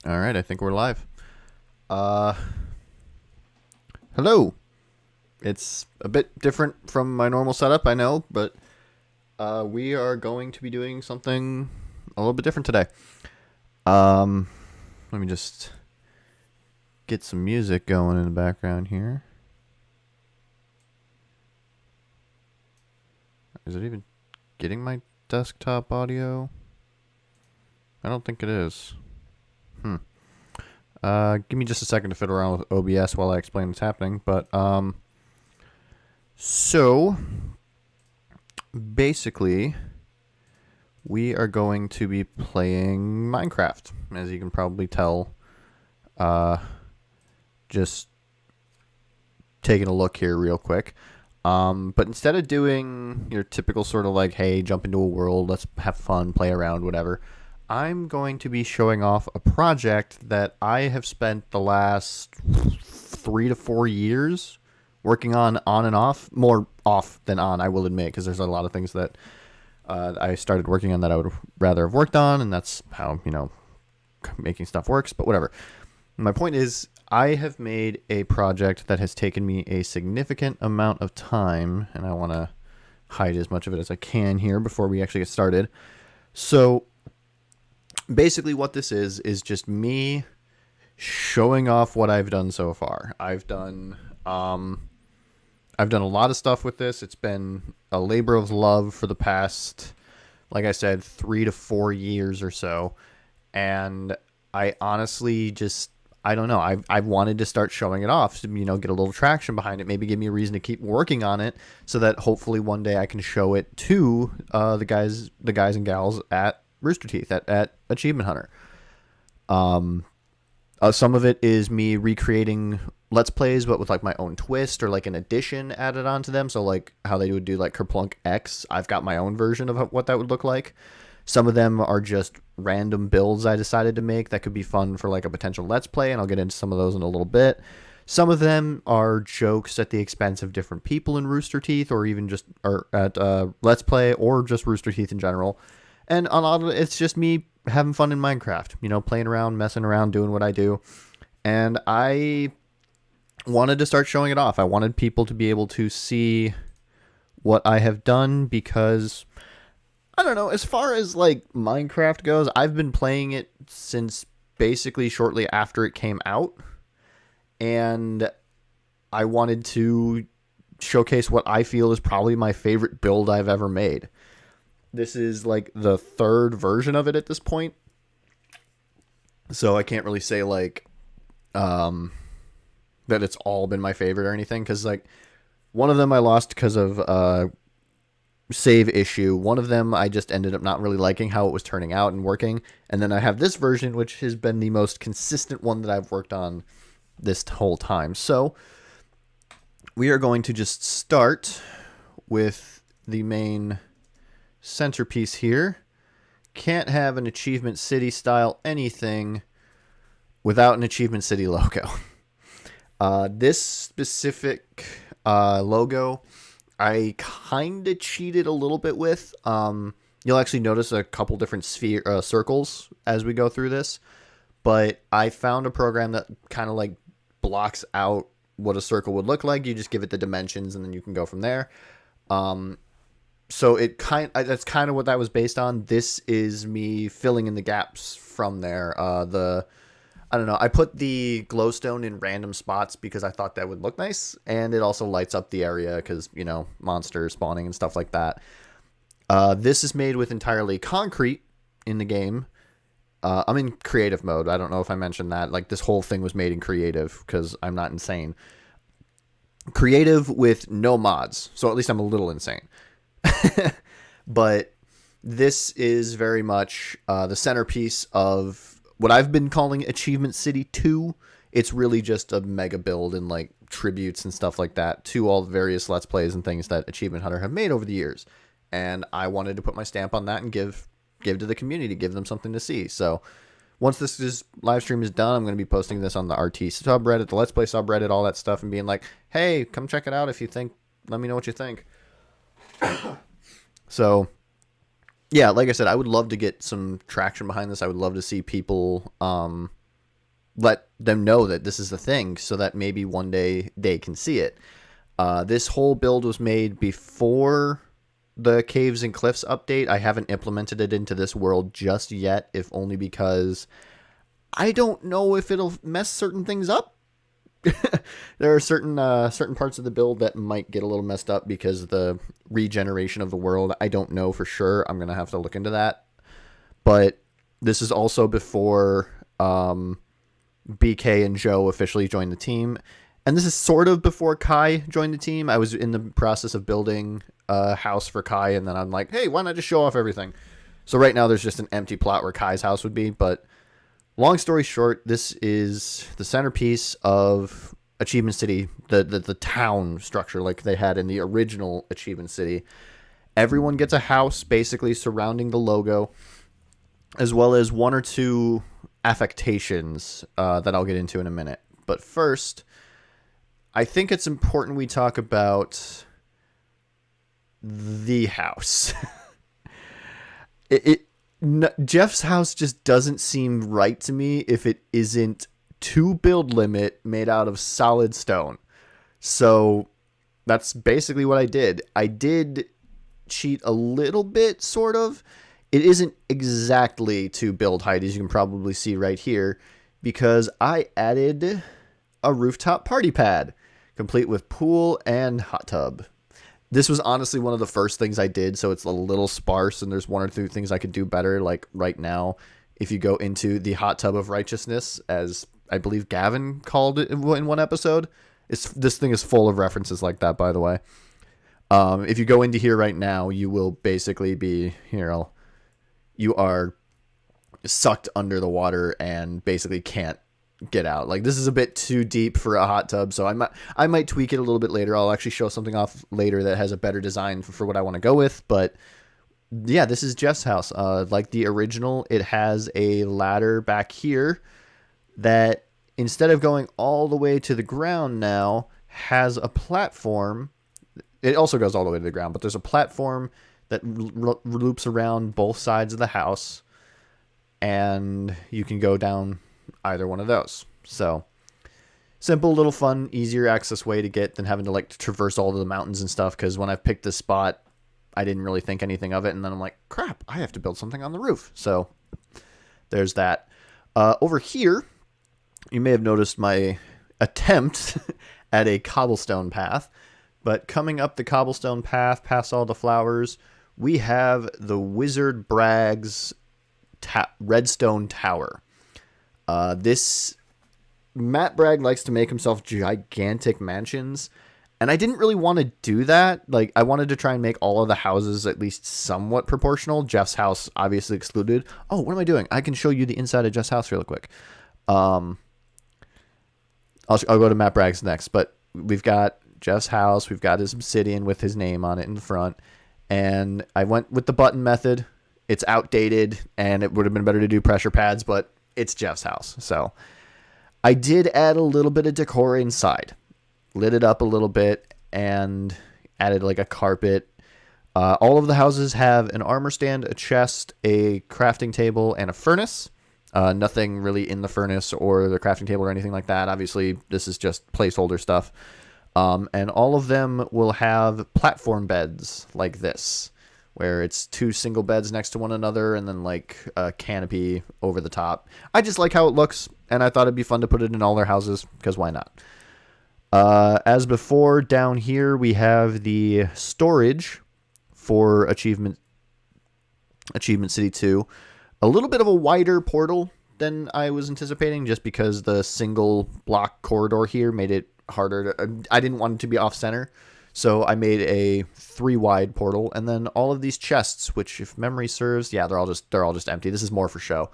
All right, I think we're live. Uh, Hello. It's a bit different from my normal setup, I know, but we are going to be doing something a little bit different today. Um, Let me just get some music going in the background here. Is it even getting my desktop audio? I don't think it is. Give me just a second to fiddle around with OBS while I explain what's happening. But so basically, we are going to be playing Minecraft, as you can probably tell. Just taking a look here real quick. But instead of doing your typical sort of like, hey, jump into a world, let's have fun, play around, whatever, I'm going to be showing off a project that I have spent the last 3 to 4 years working on and off. More off than on, I will admit, because there's a lot of things that I started working on that I would rather have worked on, and that's how, making stuff works, but whatever. My point is, I have made a project that has taken me a significant amount of time, and I want to hide as much of it as I can here before we actually get started. So basically what this is just me showing off what I've done so far. I've done a lot of stuff with this. It's been a labor of love for the past, like I said, 3 to 4 years or so. And I honestly just, I don't know. I've wanted to start showing it off to, get a little traction behind it. Maybe give me a reason to keep working on it so that hopefully one day I can show it to the guys and gals at Rooster Teeth, at Achievement Hunter. Some of it is me recreating Let's Plays, but with like my own twist or like an addition added onto them. So like how they would do like Kerplunk X, I've got my own version of what that would look like. Some of them are just random builds I decided to make that could be fun for like a potential Let's Play, and I'll get into some of those in a little bit. Some of them are jokes at the expense of different people in Rooster Teeth, or even just or at Let's Play, or just Rooster Teeth in general. And a lot of it's just me having fun in Minecraft, playing around, messing around, doing what I do. And I wanted to start showing it off. I wanted people to be able to see what I have done because, I don't know, as far as like Minecraft goes, I've been playing it since basically shortly after it came out. And I wanted to showcase what I feel is probably my favorite build I've ever made. This is like the third version of it at this point. So I can't really say like that it's all been my favorite or anything, because like one of them I lost because of save issue. One of them I just ended up not really liking how it was turning out and working. And then I have this version, which has been the most consistent one that I've worked on this whole time. So we are going to just start with the main centerpiece here. Can't have an Achievement City style anything without an Achievement City logo. This specific logo, I kind of cheated a little bit with. You'll actually notice a couple different circles as we go through this, but I found a program that kind of like blocks out what a circle would look like. You just give it the dimensions and then you can go from there. So that's kind of what that was based on. This is me filling in the gaps from there. I don't know. I put the glowstone in random spots because I thought that would look nice, and it also lights up the area because, monsters spawning and stuff like that. This is made with entirely concrete in the game. I'm in creative mode. I don't know if I mentioned that. Like, this whole thing was made in creative because I'm not insane. Creative with no mods, so at least I'm a little insane. But this is very much the centerpiece of what I've been calling Achievement City 2. It's really just a mega build and like tributes and stuff like that to all the various Let's Plays and things that Achievement Hunter have made over the years. And I wanted to put my stamp on that and give to the community, give them something to see. So once this live stream is done, I'm going to be posting this on the RT subreddit, the Let's Play subreddit, all that stuff, and being like, hey, come check it out if you think, let me know what you think. So yeah, like I said, I would love to get some traction behind this. I would love to see people let them know that this is the thing so that maybe one day they can see it. This whole build was made before the Caves and Cliffs update. I haven't implemented it into this world just yet, if only because I don't know if it'll mess certain things up. There are certain parts of the build that might get a little messed up because of the regeneration of the world. I don't know for sure. I'm going to have to look into that. But this is also before BK and Joe officially joined the team. And this is sort of before Kai joined the team. I was in the process of building a house for Kai, and then I'm like, hey, why not just show off everything? So right now there's just an empty plot where Kai's house would be. But long story short, this is the centerpiece of Achievement City, the town structure like they had in the original Achievement City. Everyone gets a house basically surrounding the logo, as well as one or two affectations that I'll get into in a minute. But first, I think it's important we talk about the house. Jeff's house just doesn't seem right to me if it isn't 2 build limit made out of solid stone. So that's basically what I did. I did cheat a little bit, sort of. It isn't exactly 2 build height, as you can probably see right here, because I added a rooftop party pad, complete with pool and hot tub. This was honestly one of the first things I did, so it's a little sparse, and there's 1 or 2 things I could do better. Like right now, if you go into the hot tub of righteousness, as I believe Gavin called it in one episode, this thing is full of references like that, by the way. If you go into here right now, you will basically be you are sucked under the water and basically can't get out. Like, this is a bit too deep for a hot tub, so I might tweak it a little bit later. I'll actually show something off later that has a better design for what I want to go with. But yeah, this is Jeff's house. Like the original, it has a ladder back here that, instead of going all the way to the ground now, has a platform. It also goes all the way to the ground, but there's a platform that loops around both sides of the house, and you can go down either one of those. So simple, little fun, easier access way to get than having to like traverse all of the mountains and stuff. Because when I picked this spot, I didn't really think anything of it, and then I'm like, crap, I have to build something on the roof. So there's that. Over here, you may have noticed my attempt at a cobblestone path, but coming up the cobblestone path past all the flowers, we have the Wizard Bragg's Redstone Tower. This Matt Bragg likes to make himself gigantic mansions, and I didn't really want to do that. Like, I wanted to try and make all of the houses at least somewhat proportional. Jeff's house obviously excluded. Oh, what am I doing? I can show you the inside of Jeff's house real quick. I'll go to Matt Bragg's next, but we've got Jeff's house. We've got his obsidian with his name on it in the front, and I went with the button method. It's outdated, and it would have been better to do pressure pads, but it's Jeff's house. So I did add a little bit of decor inside, lit it up a little bit, and added like a carpet. All of the houses have an armor stand, a chest, a crafting table, and a furnace. Nothing really in the furnace or the crafting table or anything like that. Obviously, this is just placeholder stuff. And all of them will have platform beds like this, where it's 2 single beds next to one another and then like a canopy over the top. I just like how it looks, and I thought it'd be fun to put it in all their houses, because why not? As before, down here we have the storage for Achievement City 2. A little bit of a wider portal than I was anticipating, just because the single block corridor here made it harder to, I didn't want it to be off center. So I made a 3 wide portal, and then all of these chests, which, if memory serves, yeah, they're all just empty. This is more for show.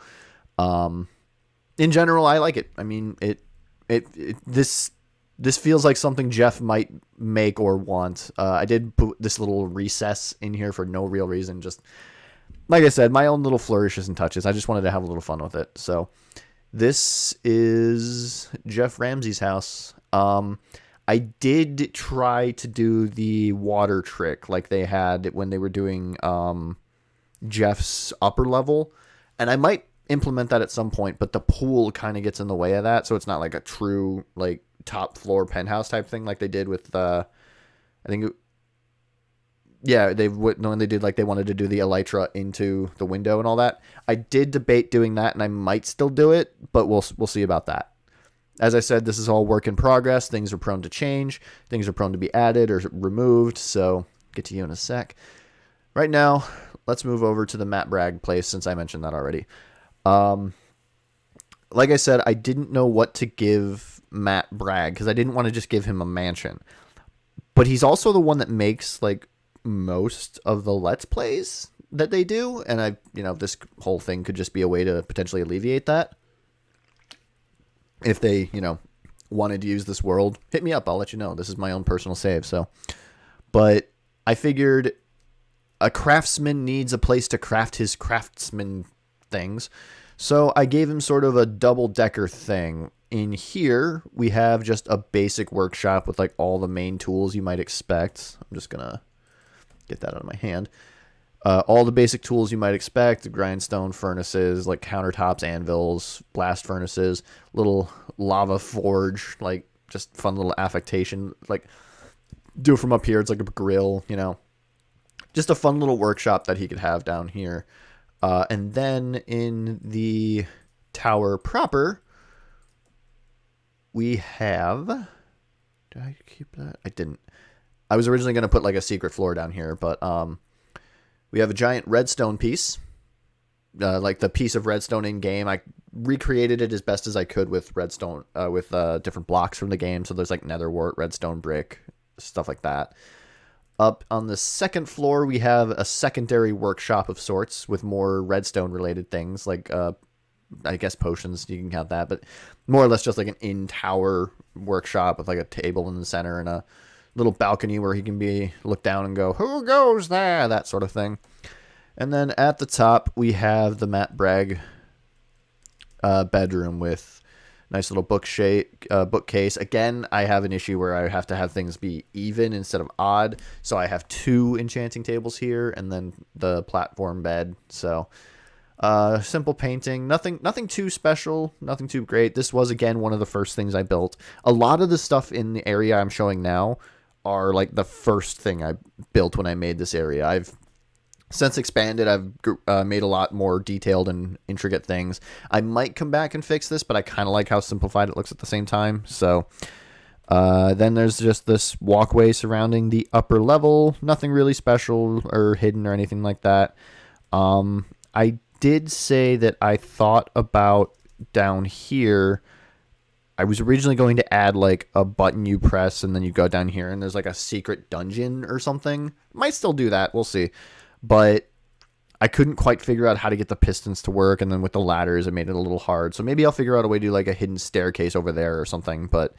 In general, I like it. I mean, this feels like something Jeff might make or want. I did put this little recess in here for no real reason. Just like I said, my own little flourishes and touches. I just wanted to have a little fun with it. So this is Jeff Ramsey's house. I did try to do the water trick like they had when they were doing Jeff's upper level, and I might implement that at some point, but the pool kind of gets in the way of that, so it's not like a true like top floor penthouse type thing like they did with I think yeah, when they did like they wanted to do the elytra into the window and all that. I did debate doing that, and I might still do it, but we'll see about that. As I said, this is all work in progress. Things are prone to change. Things are prone to be added or removed. So get to you in a sec. Right now, let's move over to the Matt Bragg place since I mentioned that already. Like I said, I didn't know what to give Matt Bragg because I didn't want to just give him a mansion. But he's also the one that makes like most of the Let's Plays that they do. And this whole thing could just be a way to potentially alleviate that. If they, wanted to use this world, hit me up. I'll let you know. This is my own personal save. So, but I figured a craftsman needs a place to craft his craftsman things. So I gave him sort of a double-decker thing. In here, we have just a basic workshop with like all the main tools you might expect. I'm just going to get that out of my hand. All the basic tools you might expect, grindstone furnaces, like countertops, anvils, blast furnaces, little lava forge, like just fun little affectation. Like do it from up here. It's like a grill, just a fun little workshop that he could have down here. And then in the tower proper, we have, did I keep that? I didn't. I was originally going to put like a secret floor down here, but, we have a giant redstone piece, like the piece of redstone in game. I recreated it as best as I could with redstone, with different blocks from the game. So there's like nether wart, redstone brick, stuff like that. Up on the second floor, we have a secondary workshop of sorts with more redstone related things, like I guess potions. You can count that, but more or less just like an in-tower workshop with like a table in the center and a little balcony where he can be look down and go, who goes there? That sort of thing. And then at the top, we have the Matt Bragg bedroom with nice little bookcase. Again, I have an issue where I have to have things be even instead of odd. So I have 2 enchanting tables here and then the platform bed. So simple painting, nothing too special, nothing too great. This was, again, one of the first things I built. A lot of the stuff in the area I'm showing now are like the first thing I built when I made this area. I've since expanded. I've made a lot more detailed and intricate things. I might come back and fix this, but I kind of like how simplified it looks at the same time. So then there's just this walkway surrounding the upper level. Nothing really special or hidden or anything like that. I did say that I thought about down here, I was originally going to add like a button you press and then you go down here and there's like a secret dungeon or something. Might still do that. We'll see. But I couldn't quite figure out how to get the pistons to work. And then with the ladders, it made it a little hard. So maybe I'll figure out a way to do like a hidden staircase over there or something. But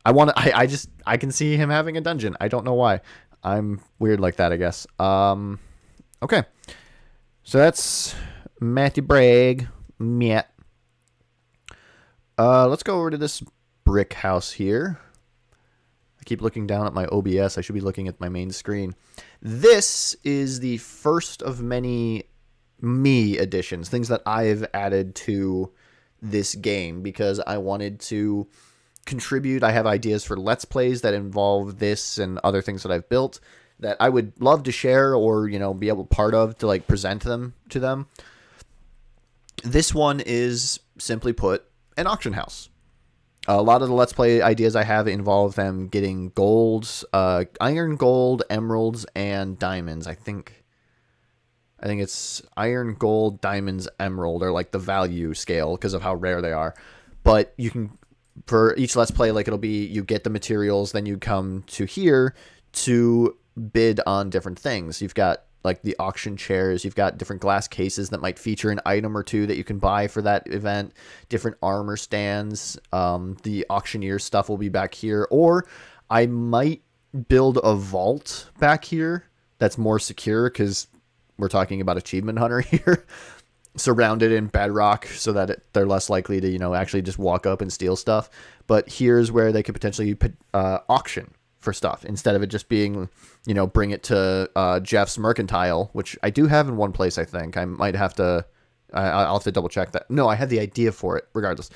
I can see him having a dungeon. I don't know why. I'm weird like that, I guess. Okay. So that's Matthew Bragg. Matt. Let's go over to this brick house here. I keep looking down at my OBS. I should be looking at my main screen. This is the first of many me additions, things that I've added to this game because I wanted to contribute. I have ideas for Let's Plays that involve this and other things that I've built that I would love to share or, be able part of to like present them to them. This one is, simply put, an auction house. A lot of the Let's Play ideas I have involve them getting golds, iron, gold, emeralds, and diamonds. I think it's iron, gold, diamonds, emerald, or like the value scale because of how rare they are. But you can, for each Let's Play, like it'll be you get the materials, then you come to here to bid on different things. You've got like the auction chairs, you've got different glass cases that might feature an item or two that you can buy for that event, different armor stands, the auctioneer stuff will be back here, or I might build a vault back here that's more secure because we're talking about achievement hunter here, surrounded in bedrock so that they're less likely to, actually just walk up and steal stuff. But here's where they could potentially auction for stuff instead of it just being, bring it to Jeff's Mercantile, which I do have in one place. I think I might have to I'll have to double check that. No, I had the idea for it regardless.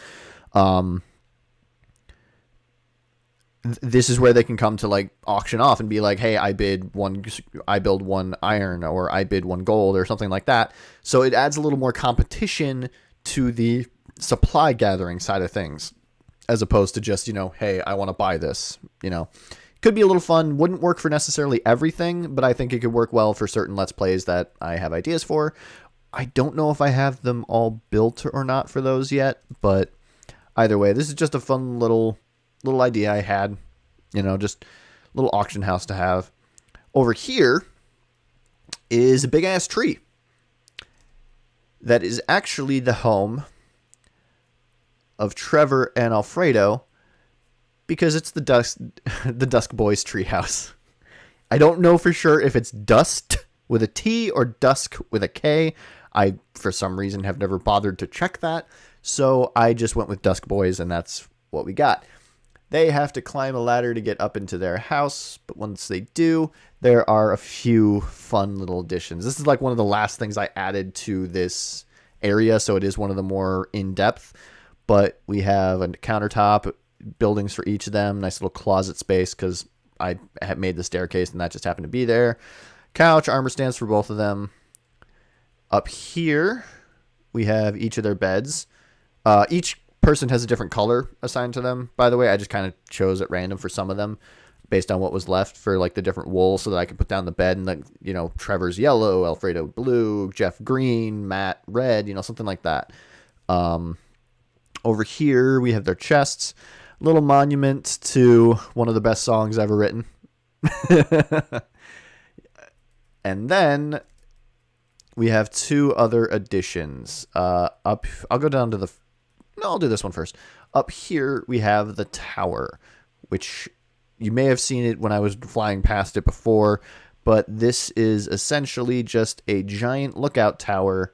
This is where they can come to like auction off and be like, hey, I build one iron, or I bid one gold, or something like that. So it adds a little more competition to the supply gathering side of things, as opposed to just, hey, I want to buy this, Could be a little fun. Wouldn't work for necessarily everything, but I think it could work well for certain Let's Plays that I have ideas for. I don't know if I have them all built or not for those yet, but either way, this is just a fun little idea I had, just a little auction house to have. Over here is a big ass tree that is actually the home of Trevor and Alfredo, because it's the Dusk Boys treehouse. I don't know for sure if it's Dust with a T or Dusk with a K. I, for some reason, have never bothered to check that, so I just went with Dusk Boys, and that's what we got. They have to climb a ladder to get up into their house, but once they do, there are a few fun little additions. This is like one of the last things I added to this area, so it is one of the more in-depth, but we have a countertop, buildings for each of them, nice little closet space, because I had made the staircase, and that just happened to be there. Couch, armor stands for both of them. Up here, we have each of their beds. Each person has a different color assigned to them, by the way. I just kind of chose at random for some of them based on what was left for like the different wool, so that I could put down the bed and like, Trevor's yellow, Alfredo blue, Jeff green, Matt red, something like that. Over here we have their chests, little monument to one of the best songs ever written. And then we have two other additions. I'll go down to I'll do this one first. Up here, we have the tower, which you may have seen it when I was flying past it before, but this is essentially just a giant lookout tower,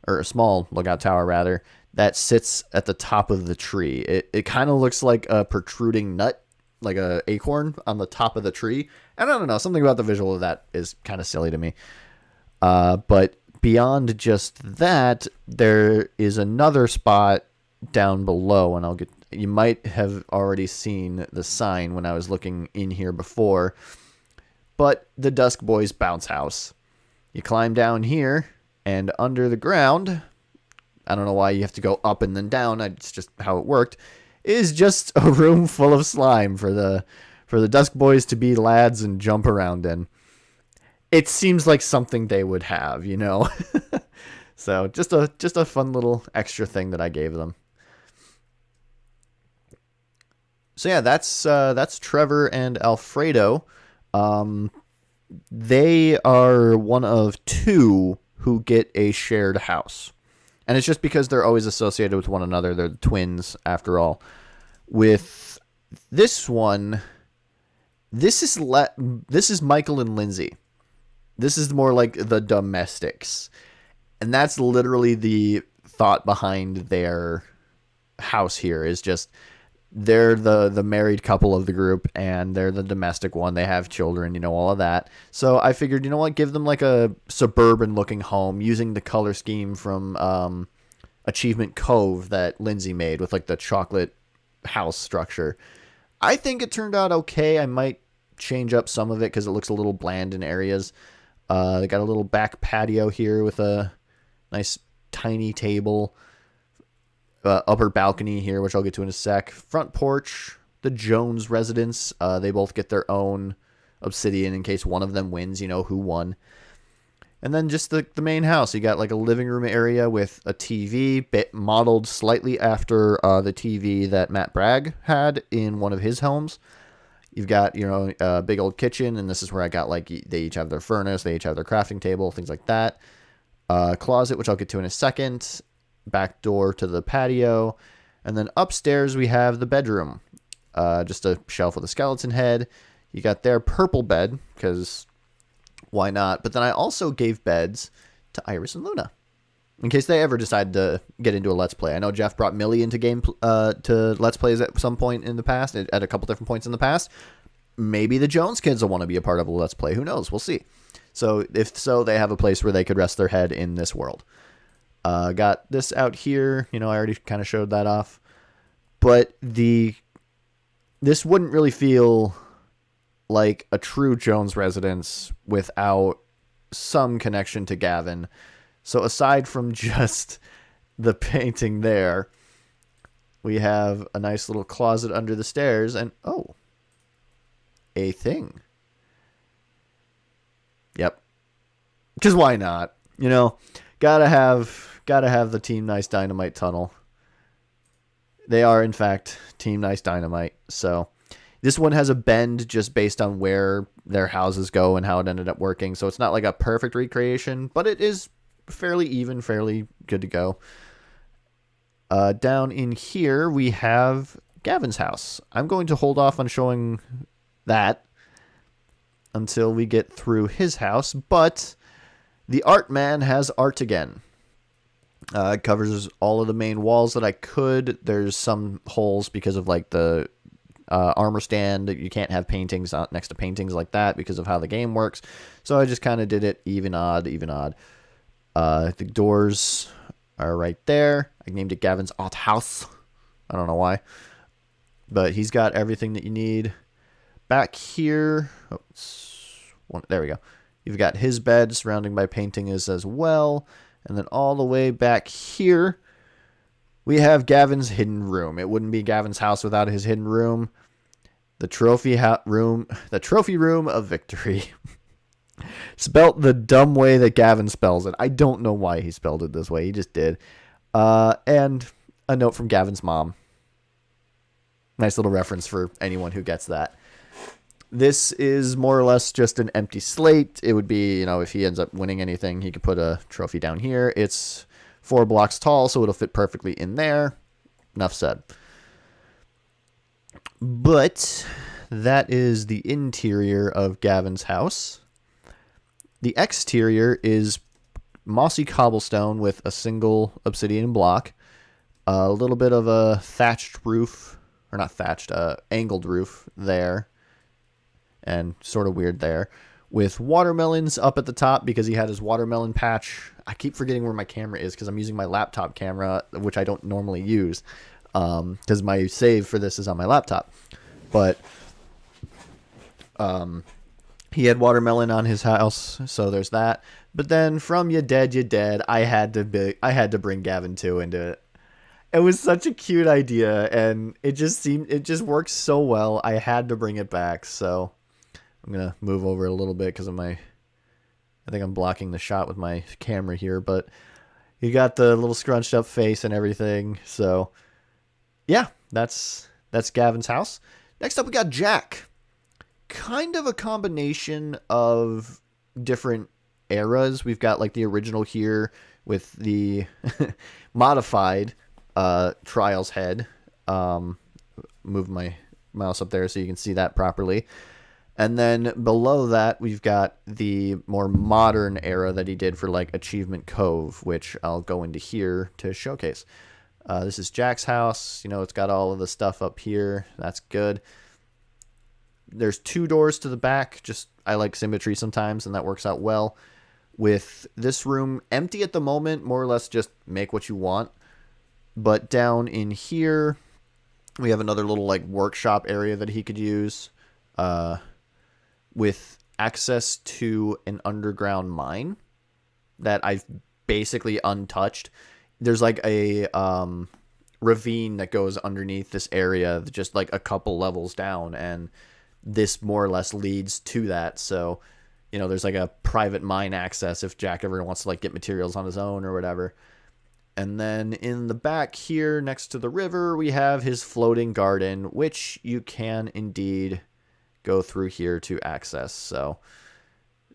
or a small lookout tower, rather, that sits at the top of the tree. It kind of looks like a protruding nut, like an acorn on the top of the tree. And I don't know, something about the visual of that is kind of silly to me. But beyond just that, there is another spot down below, and you might have already seen the sign when I was looking in here before, but the Dusk Boys bounce house. You climb down here, and under the ground, I don't know why you have to go up and then down, it's just how it worked, is just a room full of slime for the Dusk Boys to be lads and jump around in. It seems like something they would have, So just a fun little extra thing that I gave them. So yeah, that's Trevor and Alfredo. They are one of two who get a shared house. And it's just because they're always associated with one another. They're twins, after all. With this one, this is Michael and Lindsay. This is more like the domestics. And that's literally the thought behind their house here, is just they're the married couple of the group, and they're the domestic one. They have children, all of that. So I figured, give them like a suburban looking home using the color scheme from Achievement Cove that Lindsay made with like the chocolate house structure. I think it turned out okay. I might change up some of it because it looks a little bland in areas. They got a little back patio here with a nice tiny table. Upper balcony here, which I'll get to in a sec. Front porch, the Jones residence. They both get their own obsidian in case one of them wins, who won. And then just the main house. You got like a living room area with a TV modeled slightly after the TV that Matt Bragg had in one of his homes. You've got, a big old kitchen, and this is where I got like they each have their furnace, they each have their crafting table, things like that. Closet, which I'll get to in a second. Back door to the patio, and then upstairs we have the bedroom, just a shelf with a skeleton head. You got their purple bed, because why not? But then I also gave beds to Iris and Luna, in case they ever decide to get into a Let's Play. I know Jeff brought Millie into to Let's Plays at some point in the past, at a couple different points in the past. Maybe the Jones kids will want to be a part of a Let's Play. Who knows? We'll see. So if so, they have a place where they could rest their head in this world. Got this out here. I already kind of showed that off. But this wouldn't really feel like a true Jones residence without some connection to Gavin. So aside from just the painting there, we have a nice little closet under the stairs and, oh, a thing. Yep. Because why not? Gotta have the Team Nice Dynamite tunnel. They are, in fact, Team Nice Dynamite. So this one has a bend just based on where their houses go and how it ended up working. So it's not like a perfect recreation, but it is fairly even, fairly good to go. Down in here, we have Gavin's house. I'm going to hold off on showing that until we get through his house, but the art man has art again. It covers all of the main walls that I could. There's some holes because of like the armor stand. You can't have paintings next to paintings like that because of how the game works. So I just kind of did it even odd, even odd. The doors are right there. I named it Gavin's Art House. I don't know why. But he's got everything that you need. Back here, there we go. You've got his bed surrounding by paintings as well. And then all the way back here, we have Gavin's hidden room. It wouldn't be Gavin's house without his hidden room. The trophy room of victory. Spelt the dumb way that Gavin spells it. I don't know why he spelled it this way. He just did. And a note from Gavin's mom. Nice little reference for anyone who gets that. This is more or less just an empty slate. It would be, if he ends up winning anything, he could put a trophy down here. It's 4 blocks tall, so it'll fit perfectly in there. Enough said. But that is the interior of Gavin's house. The exterior is mossy cobblestone with a single obsidian block. A little bit of a thatched roof, or not thatched, angled roof there. And sort of weird there. With watermelons up at the top because he had his watermelon patch. I keep forgetting where my camera is because I'm using my laptop camera, which I don't normally use. Because my save for this is on my laptop. But he had watermelon on his house, so there's that. But then from You Dead, I had to bring Gavin 2 into it. It was such a cute idea, and it just works so well. I had to bring it back, so I'm gonna move over a little bit because of I think I'm blocking the shot with my camera here, but you got the little scrunched up face and everything. So yeah, that's Gavin's house. Next up, we got Jack. Kind of a combination of different eras. We've got like the original here with the modified Trials head. Move my mouse up there so you can see that properly. And then below that, we've got the more modern era that he did for like Achievement Cove, which I'll go into here to showcase. This is Jack's house. It's got all of the stuff up here. That's good. There's 2 doors to the back. I like symmetry sometimes, and that works out well. With this room empty at the moment, more or less just make what you want. But down in here, we have another little like workshop area that he could use. With access to an underground mine that I've basically untouched. There's like a ravine that goes underneath this area, just like a couple levels down, and this more or less leads to that. So, there's like a private mine access if Jack ever wants to like get materials on his own or whatever. And then in the back here, next to the river, we have his floating garden, which you can indeed go through here to access. So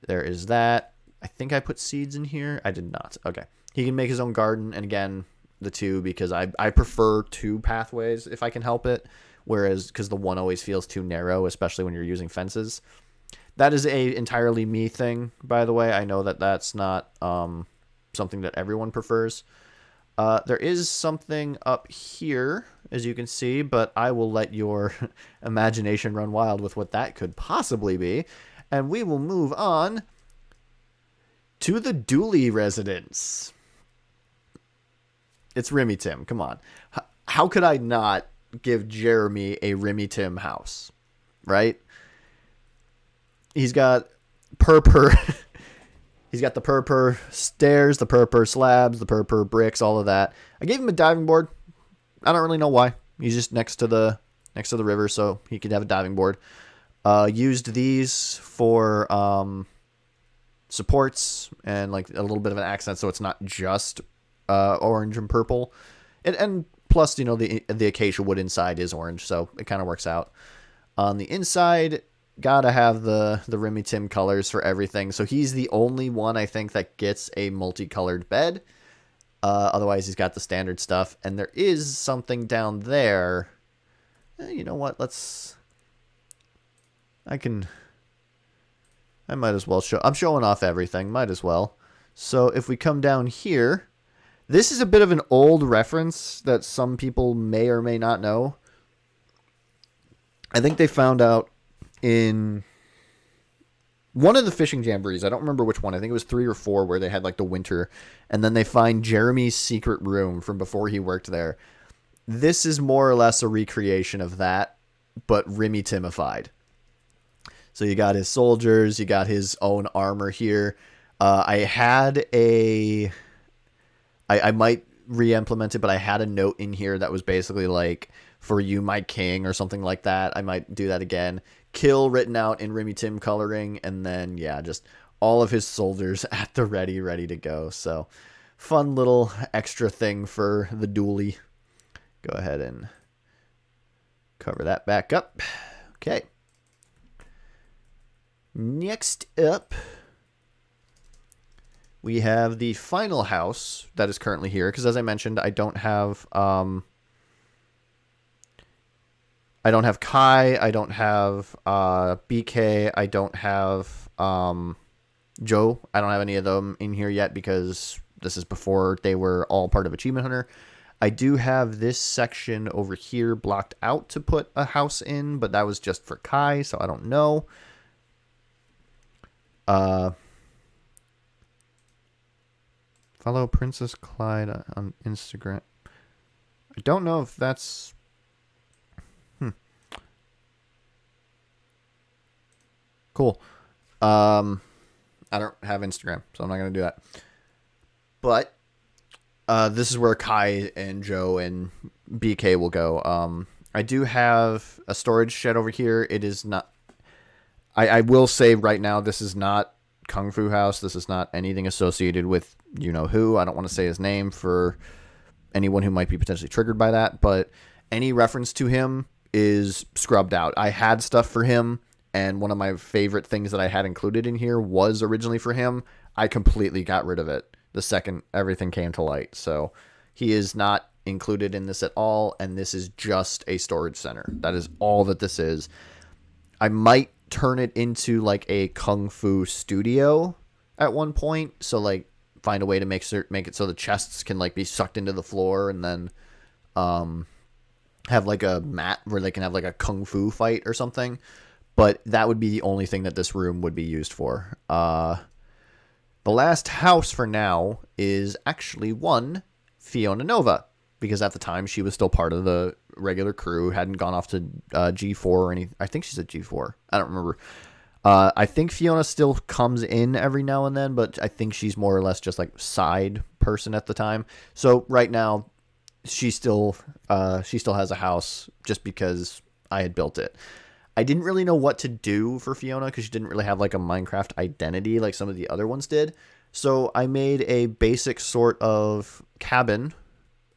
there is that. I think I put seeds in here. I did not. Okay. He can make his own garden. And again, the 2, because I prefer 2 pathways if I can help it. Whereas, because the 1 always feels too narrow, especially when you're using fences. That is a entirely me thing, by the way. I know that that's not something that everyone prefers. There is something up here, as you can see, but I will let your imagination run wild with what that could possibly be. And we will move on to the Dooley residence. It's Remy Tim. Come on. How could I not give Jeremy a Remy Tim house? Right? He's got purpur. He's got the purpur stairs, the purpur slabs, the purpur bricks, all of that. I gave him a diving board. I don't really know why. He's just next to the river, so he could have a diving board. Used these for supports and like a little bit of an accent, so it's not just orange and purple. And plus, you know, the acacia wood inside is orange, so it kind of works out. On the inside, gotta have the Remy Tim colors for everything. So he's the only one, I think, that gets a multicolored bed. Otherwise, he's got the standard stuff. And there is something down there. You know what? I might as well show. I'm showing off everything. Might as well. So if we come down here, this is a bit of an old reference that some people may or may not know. I think they found out in one of the fishing jamborees. I don't remember which one. I think it was 3 or 4 where they had like the winter. And then they find Jeremy's secret room from before he worked there. This is more or less a recreation of that, but Remy Timified. So you got his soldiers. You got his own armor here. I might re-implement it, but I had a note in here that was basically like, for you, my king, or something like that. I might do that again. Kill written out in Remy Tim coloring, and then, yeah, just all of his soldiers at the ready to go. So, fun little extra thing for the dually. Go ahead and cover that back up. Okay. Next up, we have the final house that is currently here, because as I mentioned, I don't have Kai, I don't have BK, I don't have Joe. I don't have any of them in here yet because this is before they were all part of Achievement Hunter. I do have this section over here blocked out to put a house in, but that was just for Kai, so I don't know. Follow Princess Clyde on Instagram. I don't know if that's... Cool. I don't have Instagram, so I'm not going to do that. But this is where Kai and Joe and BK will go. I do have a storage shed over here. It is not... I will say right now, this is not Kung Fu House. This is not anything associated with you-know-who. I don't want to say his name for anyone who might be potentially triggered by that. But any reference to him is scrubbed out. I had stuff for him. And one of my favorite things that I had included in here was originally for him. I completely got rid of it the second everything came to light. So he is not included in this at all. And this is just a storage center. That is all that this is. I might turn it into like a Kung Fu studio at one point. So like find a way to make it so the chests can like be sucked into the floor and then have like a mat where they can have like a Kung Fu fight or something. But that would be the only thing that this room would be used for. The last house for now is actually one Fiona Nova. Because at the time, she was still part of the regular crew. Hadn't gone off to G4 or anything. I think she's at G4. I don't remember. I think Fiona still comes in every now and then. But I think she's more or less just like side person at the time. So right now, she still has a house just because I had built it. I didn't really know what to do for Fiona because she didn't really have like a Minecraft identity like some of the other ones did. So I made a basic sort of cabin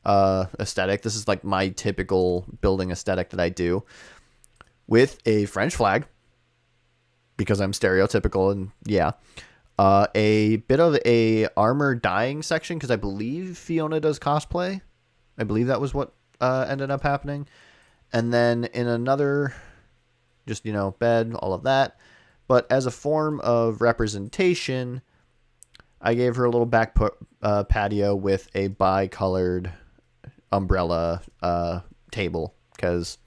aesthetic. This is like my typical building aesthetic that I do with a French flag because I'm stereotypical and yeah. A bit of a armor dyeing section because I believe Fiona does cosplay. I believe that was what ended up happening. And then in another... just, bed, all of that. But as a form of representation, I gave her a little back patio with a bi-colored umbrella table. Because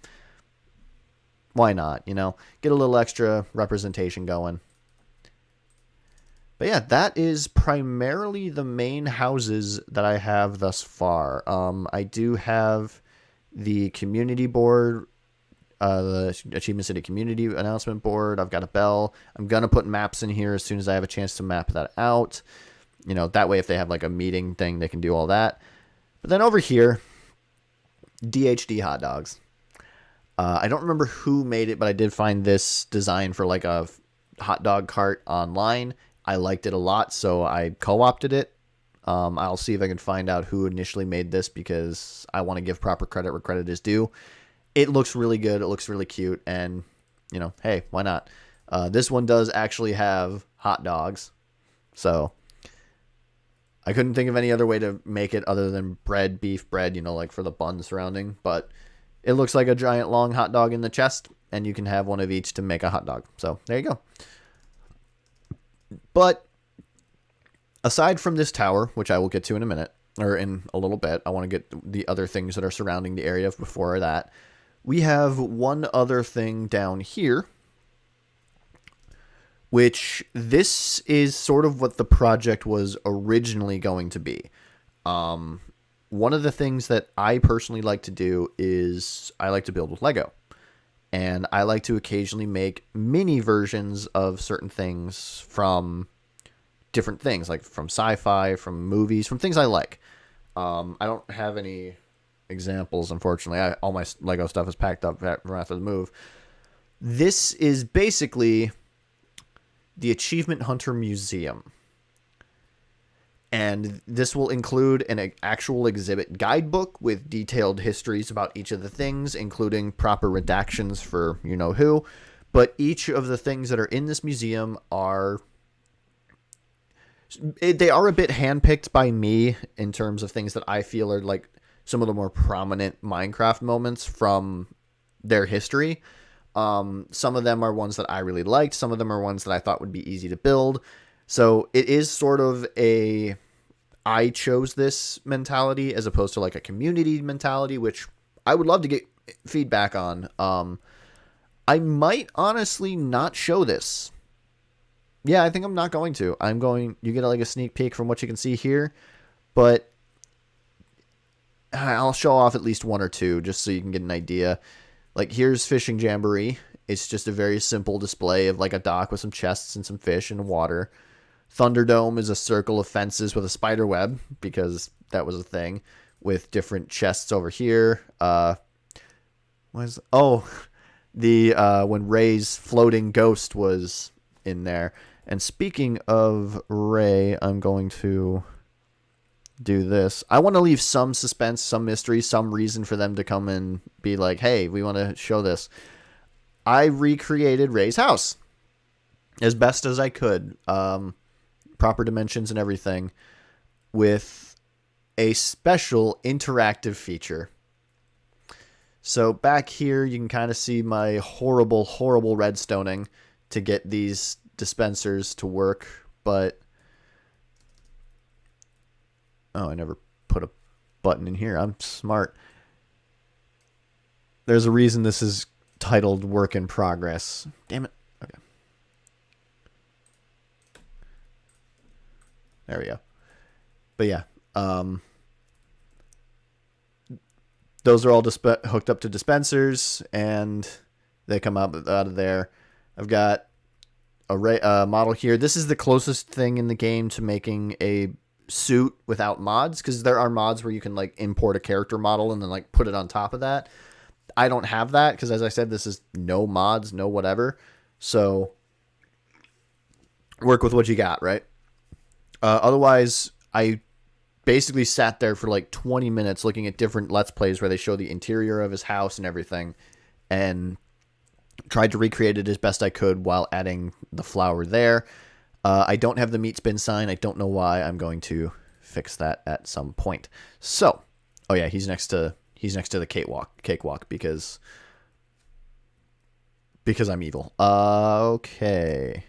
why not, Get a little extra representation going. But yeah, that is primarily the main houses that I have thus far. I do have the community board, the Achievement City community announcement board. I've got a bell. I'm going to put maps in here as soon as I have a chance to map that out. You know, that way if they have like a meeting thing, they can do all that. But then over here, DHD hot dogs. I don't remember who made it, but I did find this design for like a hot dog cart online. I liked it a lot, so I co-opted it. I'll see if I can find out who initially made this because I want to give proper credit where credit is due. It looks really good. It looks really cute. And, you know, hey, why not? This one does actually have hot dogs. So I couldn't think of any other way to make it other than bread, beef bread, you know, like for the bun surrounding. But it looks like a giant long hot dog in the chest. And you can have one of each to make a hot dog. So there you go. But aside from this tower, which I will get to in a minute, or in a little bit, I want to get the other things that are surrounding the area before that. We have one other thing down here, which this is sort of what the project was originally going to be. One of the things that I personally like to do is I like to build with Lego. And I like to occasionally make mini versions of certain things from different things, like from sci-fi, from movies, from things I like. I don't have any examples, unfortunately. All my Lego stuff is packed up after the move. This is basically the Achievement Hunter Museum. And this will include an actual exhibit guidebook with detailed histories about each of the things, including proper redactions for you-know-who. But each of the things that are in this museum are... They are a bit handpicked by me in terms of things that I feel are like some of the more prominent Minecraft moments from their history. Some of them are ones that I really liked. Some of them are ones that I thought would be easy to build. So it is sort of a I chose this mentality as opposed to like a community mentality, which I would love to get feedback on. I might honestly not show this. Yeah, I think I'm not going to. You get like a sneak peek from what you can see here, but I'll show off at least one or two just so you can get an idea. Like here's Fishing Jamboree. It's just a very simple display of like a dock with some chests and some fish and water. Thunderdome is a circle of fences with a spider web because that was a thing with different chests over here. When Ray's floating ghost was in there. And speaking of Ray, I'm going to do this. I want to leave some suspense, some mystery, some reason for them to come and be like, hey, we want to show this. I recreated Ray's house as best as I could. Proper dimensions and everything with a special interactive feature. So back here, you can kind of see my horrible, horrible redstoning to get these dispensers to work, but I never put a button in here. I'm smart. There's a reason this is titled Work in Progress. Damn it. Okay. There we go. But yeah, those are all hooked up to dispensers, and they come out of there. I've got a model here. This is the closest thing in the game to making a suit without mods, because there are mods where you can like import a character model and then like put it on top of that. I don't have that because, as I said, this is no mods, no whatever. So work with what you got, right? Otherwise, I basically sat there for like 20 minutes looking at different Let's Plays where they show the interior of his house and everything, and tried to recreate it as best I could while adding the flower there. I don't have the meat spin sign. I don't know why. I'm going to fix that at some point. So, oh yeah, he's next to the cakewalk because I'm evil. Okay.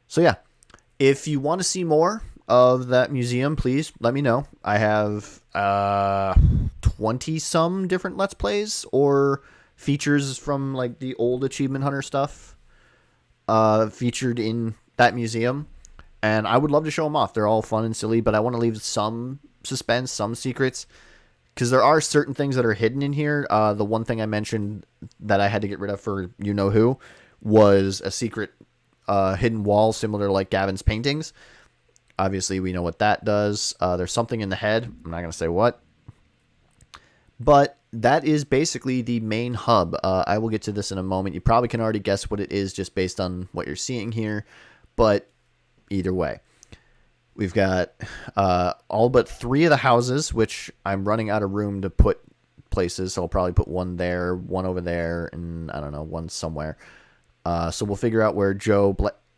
So yeah, if you want to see more of that museum, please let me know. I have 20 some different Let's Plays or features from like the old Achievement Hunter stuff featured in that museum, and I would love to show them off. They're all fun and silly, but I want to leave some suspense, some secrets, because there are certain things that are hidden in here. The one thing I mentioned that I had to get rid of for you know who was a secret hidden wall similar to like Gavin's paintings. Obviously, we know what that does. There's something in the head. I'm not going to say what. But that is basically the main hub. I will get to this in a moment. You probably can already guess what it is just based on what you're seeing here. But either way, we've got all but 3 of the houses, which I'm running out of room to put places. So I'll probably put one there, one over there, and I don't know, one somewhere. So we'll figure out where Joe,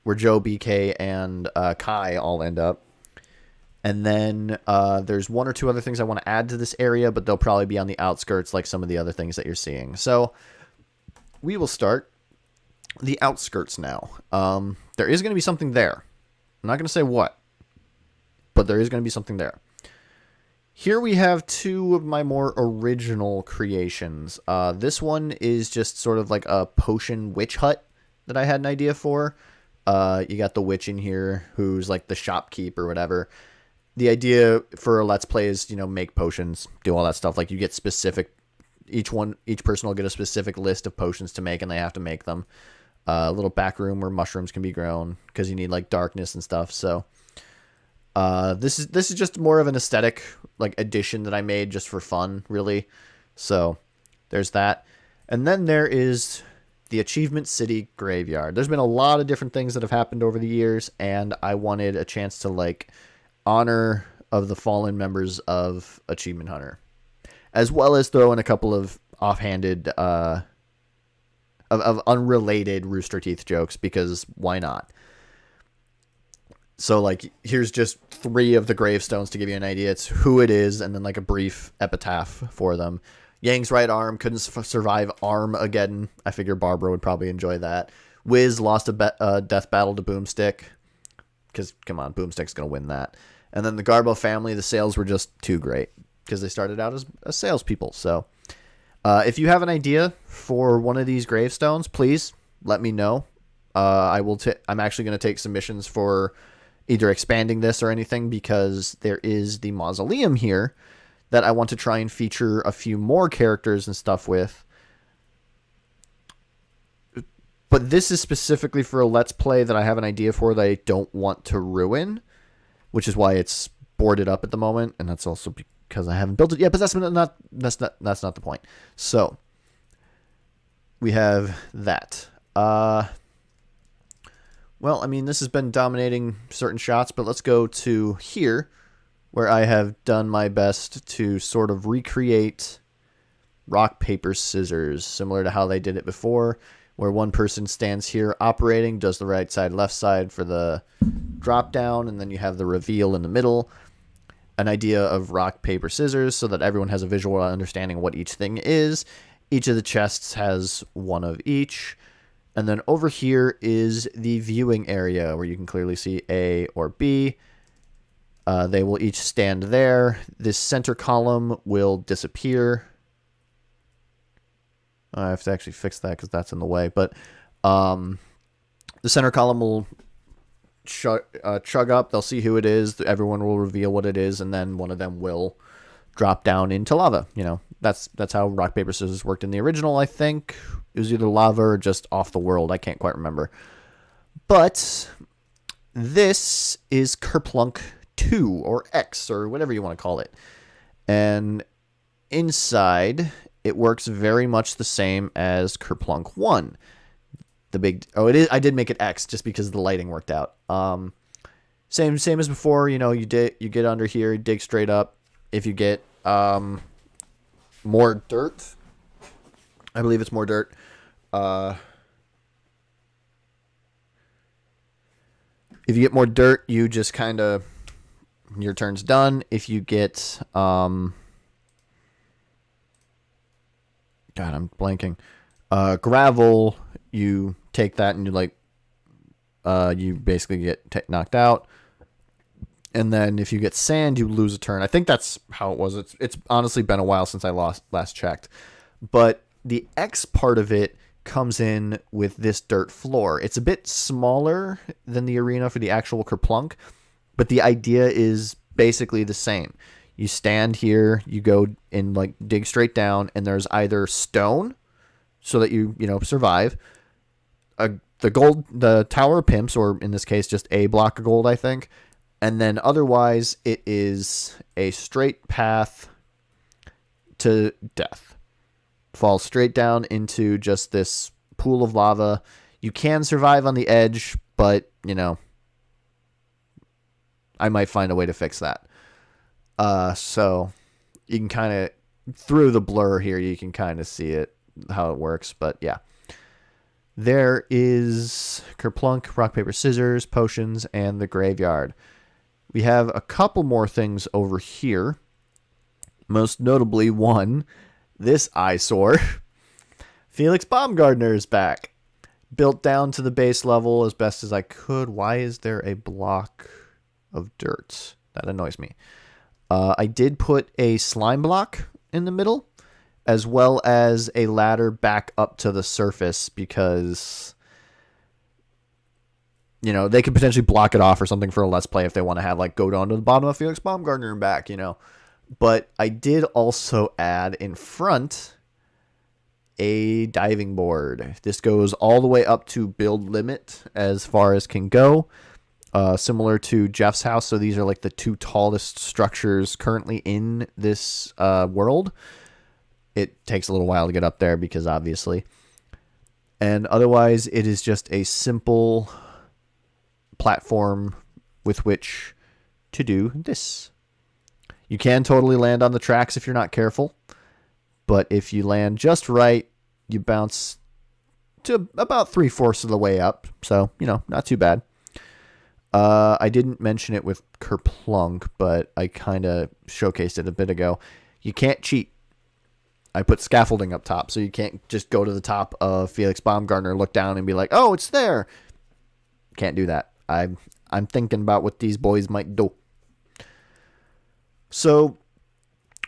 BK, and Kai all end up. And then there's 1 or 2 other things I want to add to this area, but they'll probably be on the outskirts like some of the other things that you're seeing. So we will start the outskirts now. There is going to be something there. I'm not going to say what, but there is going to be something there. Here we have 2 of my more original creations. This one is just sort of like a potion witch hut that I had an idea for. You got the witch in here who's like the shopkeep or whatever. The idea for a Let's Play is, make potions, do all that stuff. Like you get specific, each person will get a specific list of potions to make, and they have to make them. A little back room where mushrooms can be grown because you need like darkness and stuff. So this is just more of an aesthetic like addition that I made just for fun, really. So there's that, and then there is the Achievement City Graveyard. There's been a lot of different things that have happened over the years, and I wanted a chance to like honor of the fallen members of Achievement Hunter, as well as throw in a couple of offhanded of unrelated Rooster Teeth jokes, because why not? So like here's just 3 of the gravestones to give you an idea. It's who it is, and then like a brief epitaph for them. Yang's right arm couldn't survive Armageddon. I figure Barbara would probably enjoy that. Wiz lost a death battle to Boomstick, because come on, Boomstick's gonna win that. And then the Garbo family, the sales were just too great because they started out as salespeople. So if you have an idea for one of these gravestones, please let me know. I'm actually going to take submissions for either expanding this or anything, because there is the mausoleum here that I want to try and feature a few more characters and stuff with. But this is specifically for a Let's Play that I have an idea for that I don't want to ruin, which is why it's boarded up at the moment, and that's also because I haven't built it yet. But that's not the point. So we have that. Well, I mean, this has been dominating certain shots, but let's go to here, where I have done my best to sort of recreate rock, paper, scissors, similar to how they did it before, where one person stands here operating, does the right side, left side for the drop down, and then you have the reveal in the middle. An idea of rock, paper, scissors, so that everyone has a visual understanding of what each thing is. Each of the chests has 1 of each. And then over here is the viewing area, where you can clearly see A or B. They will each stand there. This center column will disappear. I have to actually fix that because that's in the way. But the center column will chug up. They'll see who it is. Everyone will reveal what it is, and then one of them will drop down into lava. That's how rock, paper, scissors worked in the original, I think. It was either lava or just off the world. I can't quite remember. But this is Kerplunk 2, or X, or whatever you want to call it. And inside, it works very much the same as Kerplunk 1. It is. I did make it X just because the lighting worked out. Same as before. You get under here, dig straight up. If you get more dirt, I believe it's more dirt. If you get more dirt, you just kind of, your turn's done. If you get God, I'm blanking. Gravel, you take that and you basically get knocked out. And then if you get sand, you lose a turn. I think that's how it was. It's honestly been a while since I last checked. But the X part of it comes in with this dirt floor. It's a bit smaller than the arena for the actual Kerplunk, but the idea is basically the same. You stand here, you go and like dig straight down, and there's either stone so that you survive, the tower of pimps, or in this case just a block of gold, I think, and then otherwise it is a straight path to death. Fall straight down into just this pool of lava. You can survive on the edge, but I might find a way to fix that. So you can kind of, through the blur here, you can kind of see it, how it works. But yeah, there is Kerplunk, rock, paper, scissors, potions, and the graveyard. We have a couple more things over here. Most notably, one, this eyesore. Felix Baumgartner is back. Built down to the base level as best as I could. Why is there a block of dirt? That annoys me. I did put a slime block in the middle, as well as a ladder back up to the surface, because they could potentially block it off or something for a Let's Play if they want to have go down to the bottom of Felix Baumgartner and back, But I did also add in front a diving board. This goes all the way up to build limit as far as can go. Similar to Jeff's house. So these are the two tallest structures currently in this world. It takes a little while to get up there because obviously. And otherwise, it is just a simple platform with which to do this. You can totally land on the tracks if you're not careful. But if you land just right, you bounce to about 3/4 of the way up. So, not too bad. I didn't mention it with Kerplunk, but I kind of showcased it a bit ago. You can't cheat. I put scaffolding up top, so you can't just go to the top of Felix Baumgartner, look down, and be like, "Oh, it's there." Can't do that. I'm thinking about what these boys might do. So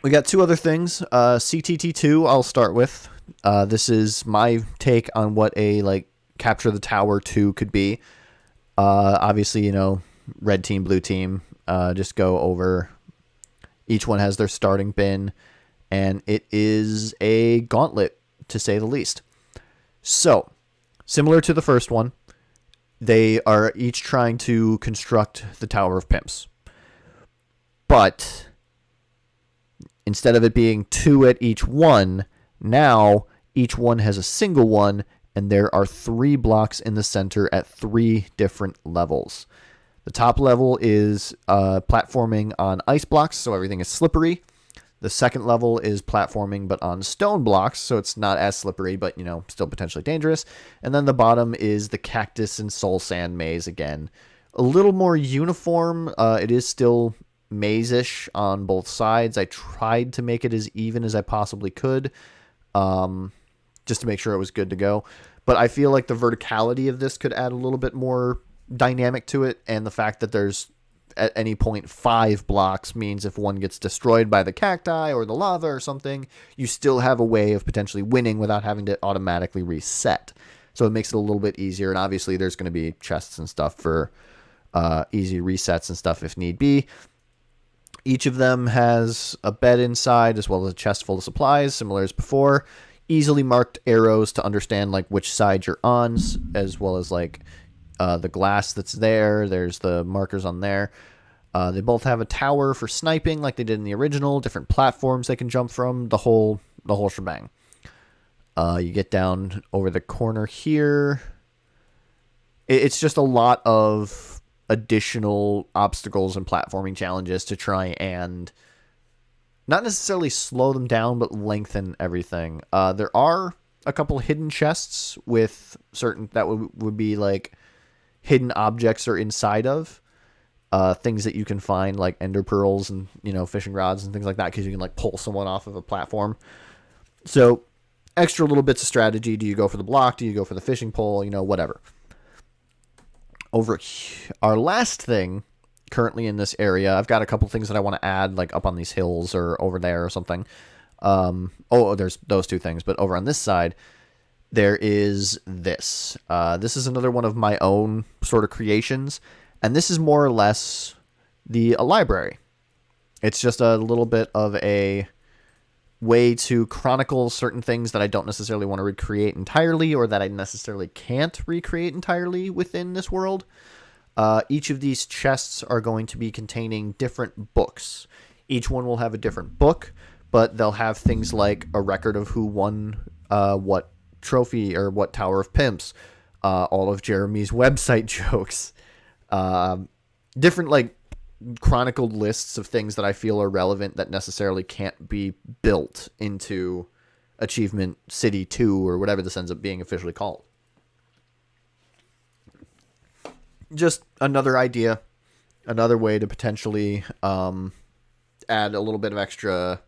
we got two other things. CTT2 I'll start with. This is my take on what a Capture the Tower 2 could be. Obviously, red team, blue team, just go over. Each one has their starting bin, and it is a gauntlet, to say the least. So, similar to the first one, they are each trying to construct the Tower of Pimps. But instead of it being 2 at each one, now each one has a single one, and there are 3 blocks in the center at 3 different levels. The top level is platforming on ice blocks, so everything is slippery. The second level is platforming, but on stone blocks, so it's not as slippery, but, still potentially dangerous. And then the bottom is the cactus and soul sand maze again. A little more uniform. It is still maze-ish on both sides. I tried to make it as even as I possibly could, just to make sure it was good to go. But I feel like the verticality of this could add a little bit more dynamic to it, and the fact that there's at any point 5 blocks means if one gets destroyed by the cacti or the lava or something, you still have a way of potentially winning without having to automatically reset. So it makes it a little bit easier, and obviously there's going to be chests and stuff for easy resets and stuff if need be. Each of them has a bed inside as well as a chest full of supplies, similar as before. Easily marked arrows to understand which side you're on, as well as the glass that's there. There's the markers on there. They both have a tower for sniping like they did in the original, different platforms they can jump from, the whole shebang. You get down over the corner here. It's just a lot of additional obstacles and platforming challenges to try and not necessarily slow them down, but lengthen everything. There are a couple hidden chests with certain that would be hidden objects are inside of things that you can find, like ender pearls and fishing rods and things like that, because you can pull someone off of a platform. So extra little bits of strategy. Do you go for the block? Do you go for the fishing pole? Whatever. Over our last thing currently in this area, I've got a couple things that I want to add, up on these hills or over there or something. There's those 2 things, but over on this side, there is this. This is another one of my own sort of creations, and this is more or less a library. It's just a little bit of a way to chronicle certain things that I don't necessarily want to recreate entirely, or that I necessarily can't recreate entirely within this world. Each of these chests are going to be containing different books. Each one will have a different book, but they'll have things like a record of who won what trophy or what Tower of Pimps, all of Jeremy's website jokes, different like chronicled lists of things that I feel are relevant that necessarily can't be built into Achievement City 2 or whatever this ends up being officially called. Just another idea, another way to potentially add a little bit of extra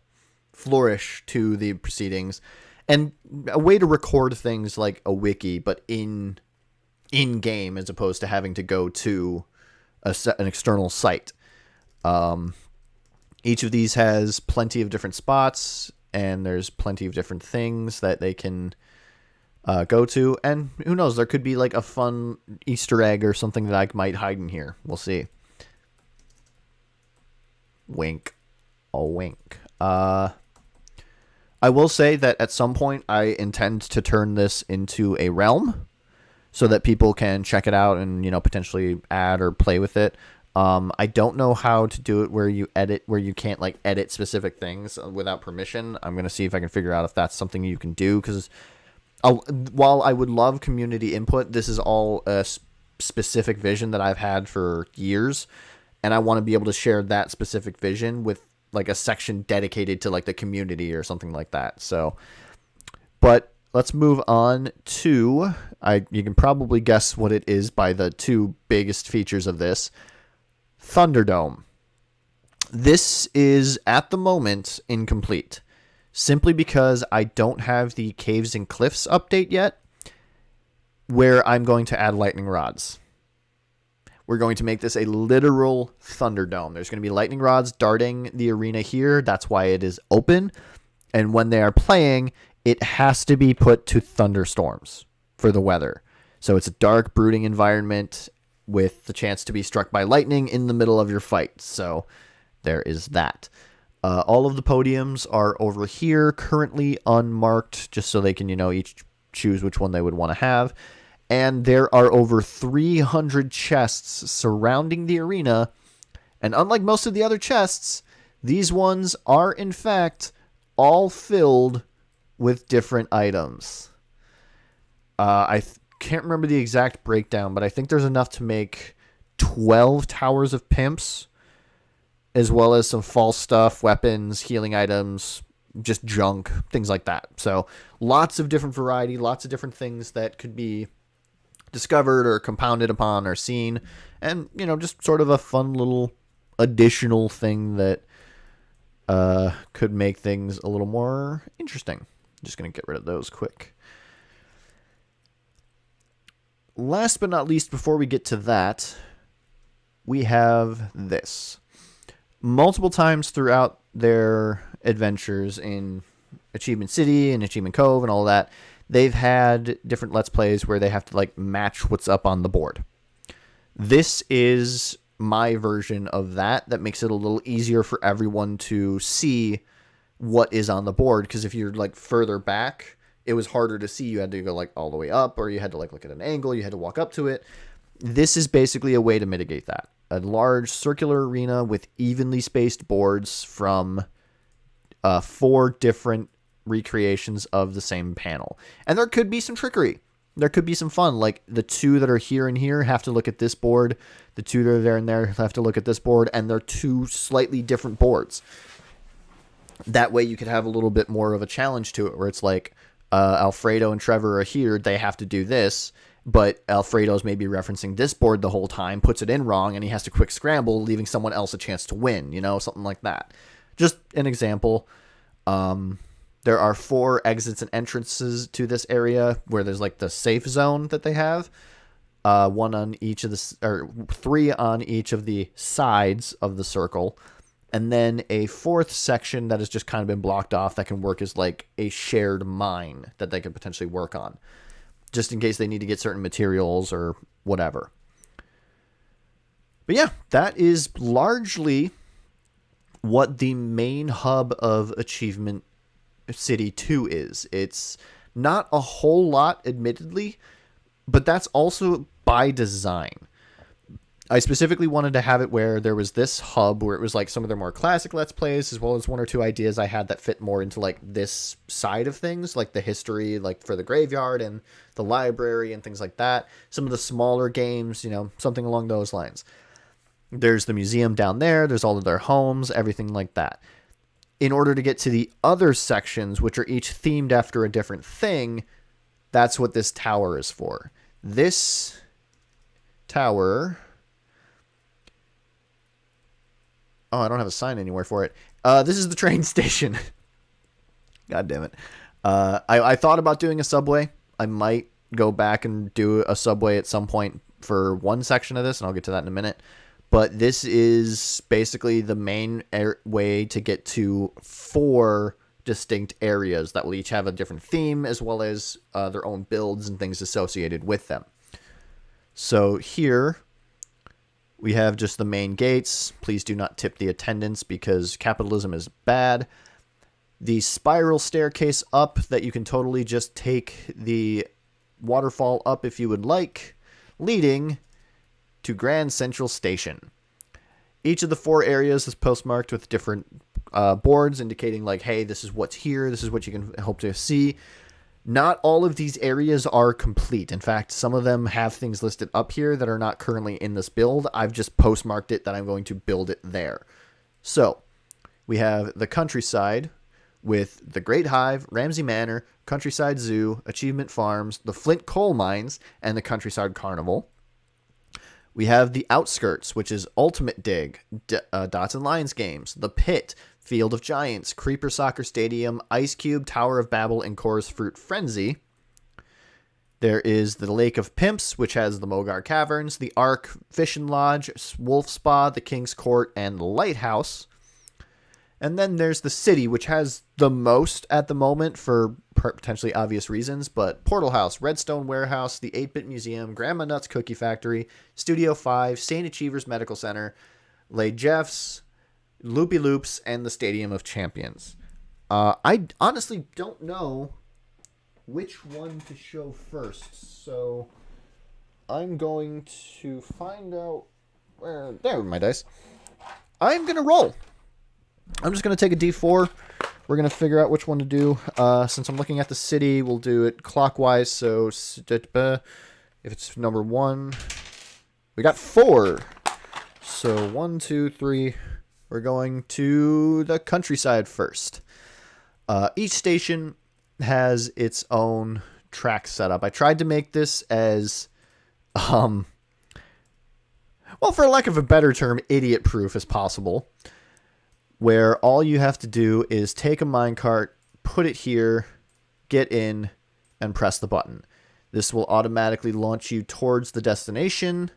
flourish to the proceedings, and a way to record things like a wiki, but in game, as opposed to having to go to an external site. Each of these has plenty of different spots, and there's plenty of different things that they can go to, and who knows, there could be like a fun Easter egg or something that I might hide in here. We'll see. Wink. A wink. I will say that at some point I intend to turn this into a realm so that people can check it out and, you know, potentially add or play with it. I don't know how to do it where you can't like edit specific things without permission. I'm going to see if I can figure out if that's something you can do, because while I would love community input, this is all a specific vision that I've had for years, and I want to be able to share that specific vision with like a section dedicated to like the community or something like that. So, but let's move on to, you can probably guess what it is by the two biggest features of this. Thunderdome. This is at the moment incomplete, simply because I don't have the Caves and Cliffs update yet, where I'm going to add lightning rods. We're going to make this a literal Thunderdome. There's going to be lightning rods darting the arena here. That's why it is open. And when they are playing, it has to be put to thunderstorms for the weather. So it's a dark, brooding environment with the chance to be struck by lightning in the middle of your fight. So there is that. All of the podiums are over here, currently unmarked, just so they can, you know, each choose which one they would want to have. And there are over 300 chests surrounding the arena. And unlike most of the other chests, these ones are, in fact, all filled with different items. I can't remember the exact breakdown, but I think there's enough to make 12 Towers of Pimps, as well as some false stuff, weapons, healing items, just junk, things like that. So lots of different variety, lots of different things that could be discovered or compounded upon or seen, and, you know, just sort of a fun little additional thing that could make things a little more interesting. I'm just going to get rid of those quick. Last but not least, before we get to that, we have this. Multiple times throughout their adventures in Achievement City and Achievement Cove and all that, they've had different Let's Plays where they have to like match what's up on the board. This is my version of that makes it a little easier for everyone to see what is on the board, because if you're like further back, it was harder to see. You had to go like all the way up, or you had to like look at an angle, you had to walk up to it. This is basically a way to mitigate that. A large circular arena with evenly spaced boards from 4 different recreations of the same panel. And there could be some trickery. There could be some fun. Like the 2 that are here and here have to look at this board. The 2 that are there and there have to look at this board. And they're 2 slightly different boards. That way you could have a little bit more of a challenge to it, where it's like Alfredo and Trevor are here. They have to do this. But Alfredo's maybe referencing this board the whole time, puts it in wrong, and he has to quick scramble, leaving someone else a chance to win, you know, something like that. Just an example. There are 4 exits and entrances to this area where there's like the safe zone that they have. 1 on each of the, or 3 on each of the sides of the circle. and then a fourth section that has just kind of been blocked off that can work as like a shared mine that they could potentially work on, just in case they need to get certain materials or whatever. But yeah, that is largely what the main hub of Achievement City 2 is. It's not a whole lot, admittedly, but that's also by design. I specifically wanted to have it where there was this hub where it was like some of their more classic Let's Plays, as well as one or two ideas I had that fit more into like this side of things, like the history, like for the graveyard and the library and things like that. Some of the smaller games, you know, something along those lines. There's the museum down there. There's all of their homes, everything like that. In order to get to the other sections, which are each themed after a different thing, that's what this tower is for. This tower... Oh, I don't have a sign anywhere for it. This is the train station. God damn it. I thought about doing a subway. I might go back and do a subway at some point for one section of this, and I'll get to that in a minute. But this is basically the main way to get to 4 distinct areas that will each have a different theme, as well as their own builds and things associated with them. So here... we have just the main gates. Please do not tip the attendants because capitalism is bad. The spiral staircase up that you can totally just take the waterfall up if you would like, leading to Grand Central Station. Each of the 4 areas is postmarked with different boards indicating like, hey, this is what's here. This is what you can hope to see. Not all of these areas are complete. In fact, some of them have things listed up here that are not currently in this build. I've just postmarked it that I'm going to build it there. So, we have the countryside with the Great Hive, Ramsey Manor, Countryside Zoo, Achievement Farms, the Flint Coal Mines, and the Countryside Carnival. We have the Outskirts, which is Ultimate Dig, Dots and Lions Games, The Pit, Field of Giants, Creeper Soccer Stadium, Ice Cube, Tower of Babel, and Core's Fruit Frenzy. There is the Lake of Pimps, which has the Mogar Caverns, the Ark, Fishing Lodge, Wolf Spa, the King's Court, and the Lighthouse. And then there's the city, which has the most at the moment for potentially obvious reasons, but Portal House, Redstone Warehouse, the 8-Bit Museum, Grandma Nuts Cookie Factory, Studio 5, St. Achievers Medical Center, Les Jeffs, Loopy Loops, and the Stadium of Champions. I honestly don't know which one to show first, so I'm going to find out where... There are my dice. I'm going to roll. I'm just going to take a D4. We're going to figure out which one to do. Since I'm looking at the city, we'll do it clockwise, so if it's number 1, we got 4. So 1, 2, 3... We're going to the countryside first. Each station has its own track setup. I tried to make this as, well, for lack of a better term, idiot-proof as possible, where all you have to do is take a minecart, put it here, get in, and press the button. This will automatically launch you towards the destination.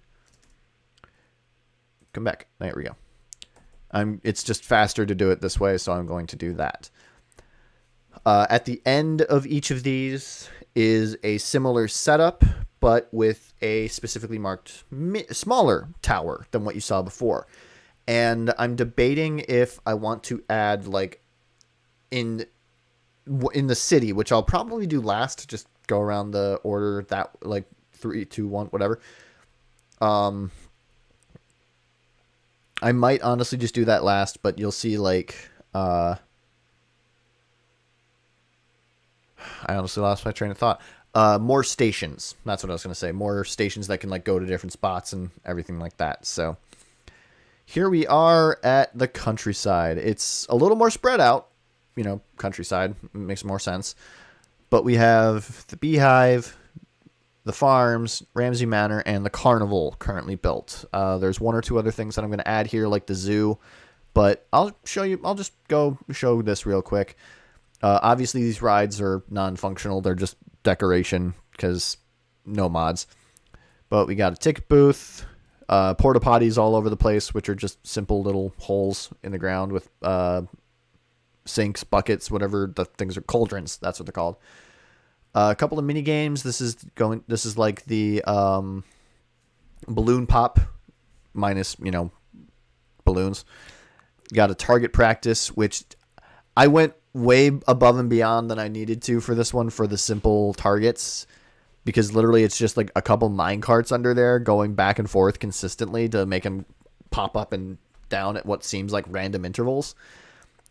Come back. There we go. It's just faster to do it this way, so I'm going to do that. At the end of each of these is a similar setup, but with a specifically marked smaller tower than what you saw before. And I'm debating if I want to add, like, in the city, which I'll probably do last, just go around the order that, like, 3, 2, 1, whatever. I might honestly just do that last, but you'll see, like, I honestly lost my train of thought. More stations. That's what I was going to say. More stations that can, like, go to different spots and everything like that. So here we are at the countryside. It's a little more spread out. You know, countryside makes more sense. But we have the Beehive, the farms, Ramsey Manor, and the carnival currently built. There's 1 or 2 other things that I'm going to add here, like the zoo, but I'll show you. I'll just go show this real quick. Obviously, these rides are non-functional. They're just decoration because no mods. But we got a ticket booth, Porta potties all over the place, which are just simple little holes in the ground with sinks, buckets, whatever the things are, cauldrons. That's what they're called. A couple of mini games. This is like the balloon pop minus balloons. Got a target practice, which I went way above and beyond than I needed to for this one for the simple targets, because literally it's just like a couple mine carts under there going back and forth consistently to make them pop up and down at what seems like random intervals.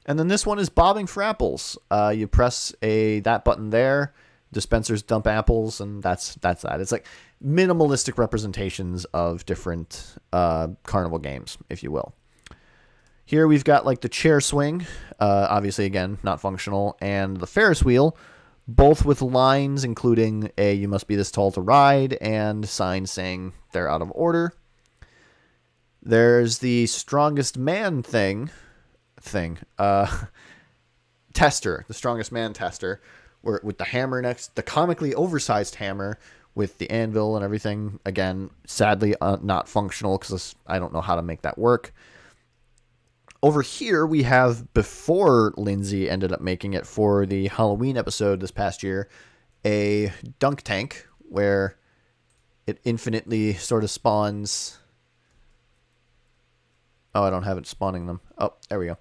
And then this one is bobbing for apples. You press that button there, dispensers dump apples, and that's that. It's like minimalistic representations of different carnival games, if you will. Here we've got like the chair swing, obviously again not functional, and the Ferris wheel, both with lines including a "you must be this tall to ride" and signs saying they're out of order. There's the strongest man tester, the strongest man tester, where with the hammer next, the comically oversized hammer with the anvil and everything. Again, sadly not functional because I don't know how to make that work. Over here, we have, before Lindsay ended up making it for the Halloween episode this past year, a dunk tank where it infinitely sort of spawns. Oh, I don't have it spawning them. Oh, there we go.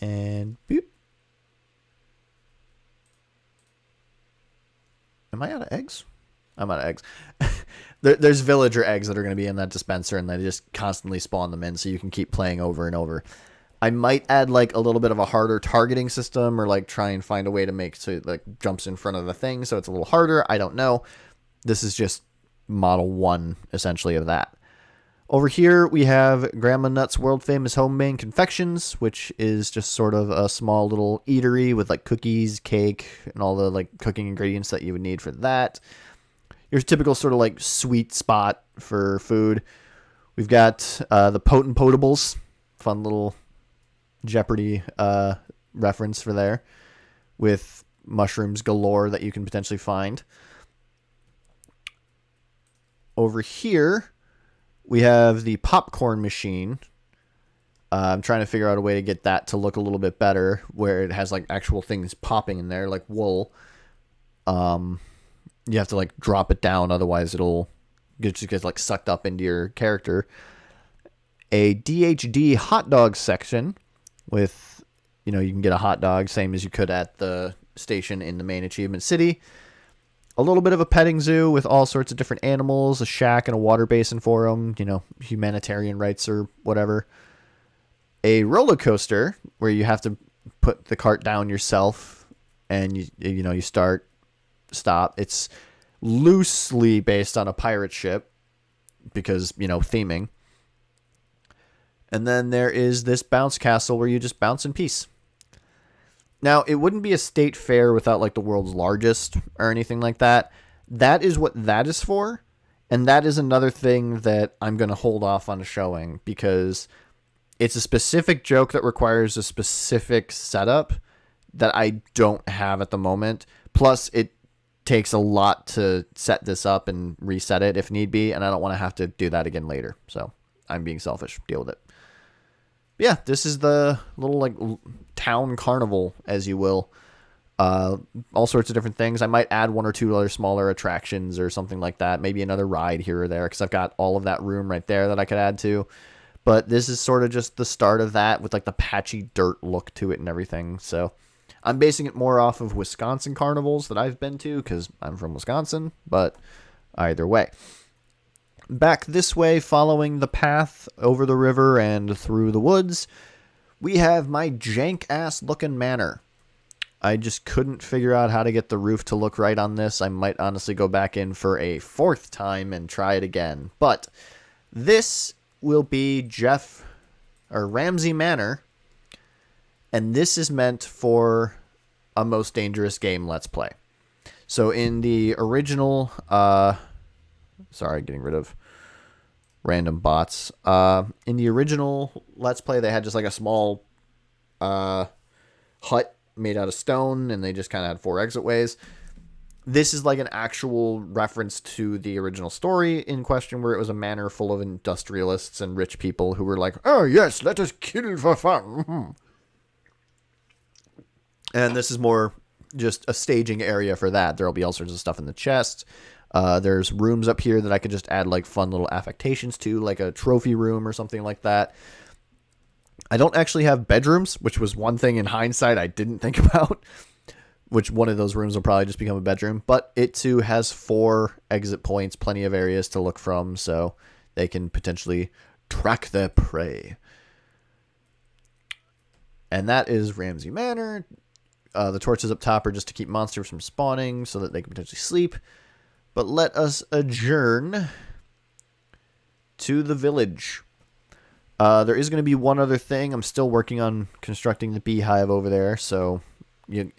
And boop. Am I out of eggs? I'm out of eggs. There's villager eggs that are going to be in that dispenser, and they just constantly spawn them in so you can keep playing over and over. I might add like a little bit of a harder targeting system, or like try and find a way to make so it like jumps in front of the thing so it's a little harder. I don't know. This is just model 1 essentially of that. Over here we have Grandma Nut's world famous homemade confections, which is just sort of a small little eatery with like cookies, cake, and all the like cooking ingredients that you would need for that. Your typical sort of like sweet spot for food. We've got the Potent Potables, fun little Jeopardy reference for there, with mushrooms galore that you can potentially find. Over here, we have the popcorn machine. I'm trying to figure out a way to get that to look a little bit better, where it has like actual things popping in there, like wool. You have to like drop it down, otherwise it'll just get like sucked up into your character. A DHD hot dog section with, you can get a hot dog, same as you could at the station in the main achievement city. A little bit of a petting zoo with all sorts of different animals, a shack and a water basin for them, humanitarian rights or whatever. A roller coaster where you have to put the cart down yourself and you stop. It's loosely based on a pirate ship because, theming. And then there is this bounce castle where you just bounce in peace. Now, it wouldn't be a state fair without like the world's largest or anything like that. That is what that is for. And that is another thing that I'm going to hold off on showing, because it's a specific joke that requires a specific setup that I don't have at the moment. Plus, it takes a lot to set this up and reset it if need be, and I don't want to have to do that again later. So I'm being selfish. Deal with it. Yeah, this is the little like town carnival, as you will. All sorts of different things. I might add 1 or 2 other smaller attractions or something like that. Maybe another ride here or there, because I've got all of that room right there that I could add to. But this is sort of just the start of that with like the patchy dirt look to it and everything. So I'm basing it more off of Wisconsin carnivals that I've been to, because I'm from Wisconsin. But either way. Back this way, following the path over the river and through the woods, we have my jank-ass looking manor. I just couldn't figure out how to get the roof to look right on this. I might honestly go back in for a 4th time and try it again. But this will be Ramsey Manor, and this is meant for a Most Dangerous Game Let's Play. So in the original... Sorry, getting rid of random bots. In the original Let's Play, they had just like a small hut made out of stone, and they just kind of had 4 exit ways. This is like an actual reference to the original story in question, where it was a manor full of industrialists and rich people who were like, oh yes, let us kill for fun. And this is more just a staging area for that. There'll be all sorts of stuff in the chest. There's rooms up here that I could just add like fun little affectations to, like a trophy room or something like that. I don't actually have bedrooms, which was one thing in hindsight I didn't think about. Which one of those rooms will probably just become a bedroom. But it too has 4 exit points, plenty of areas to look from, so they can potentially track their prey. And that is Ramsey Manor. The torches up top are just to keep monsters from spawning so that they can potentially sleep. But let us adjourn to the village. There is going to be one other thing. I'm still working on constructing the beehive over there, so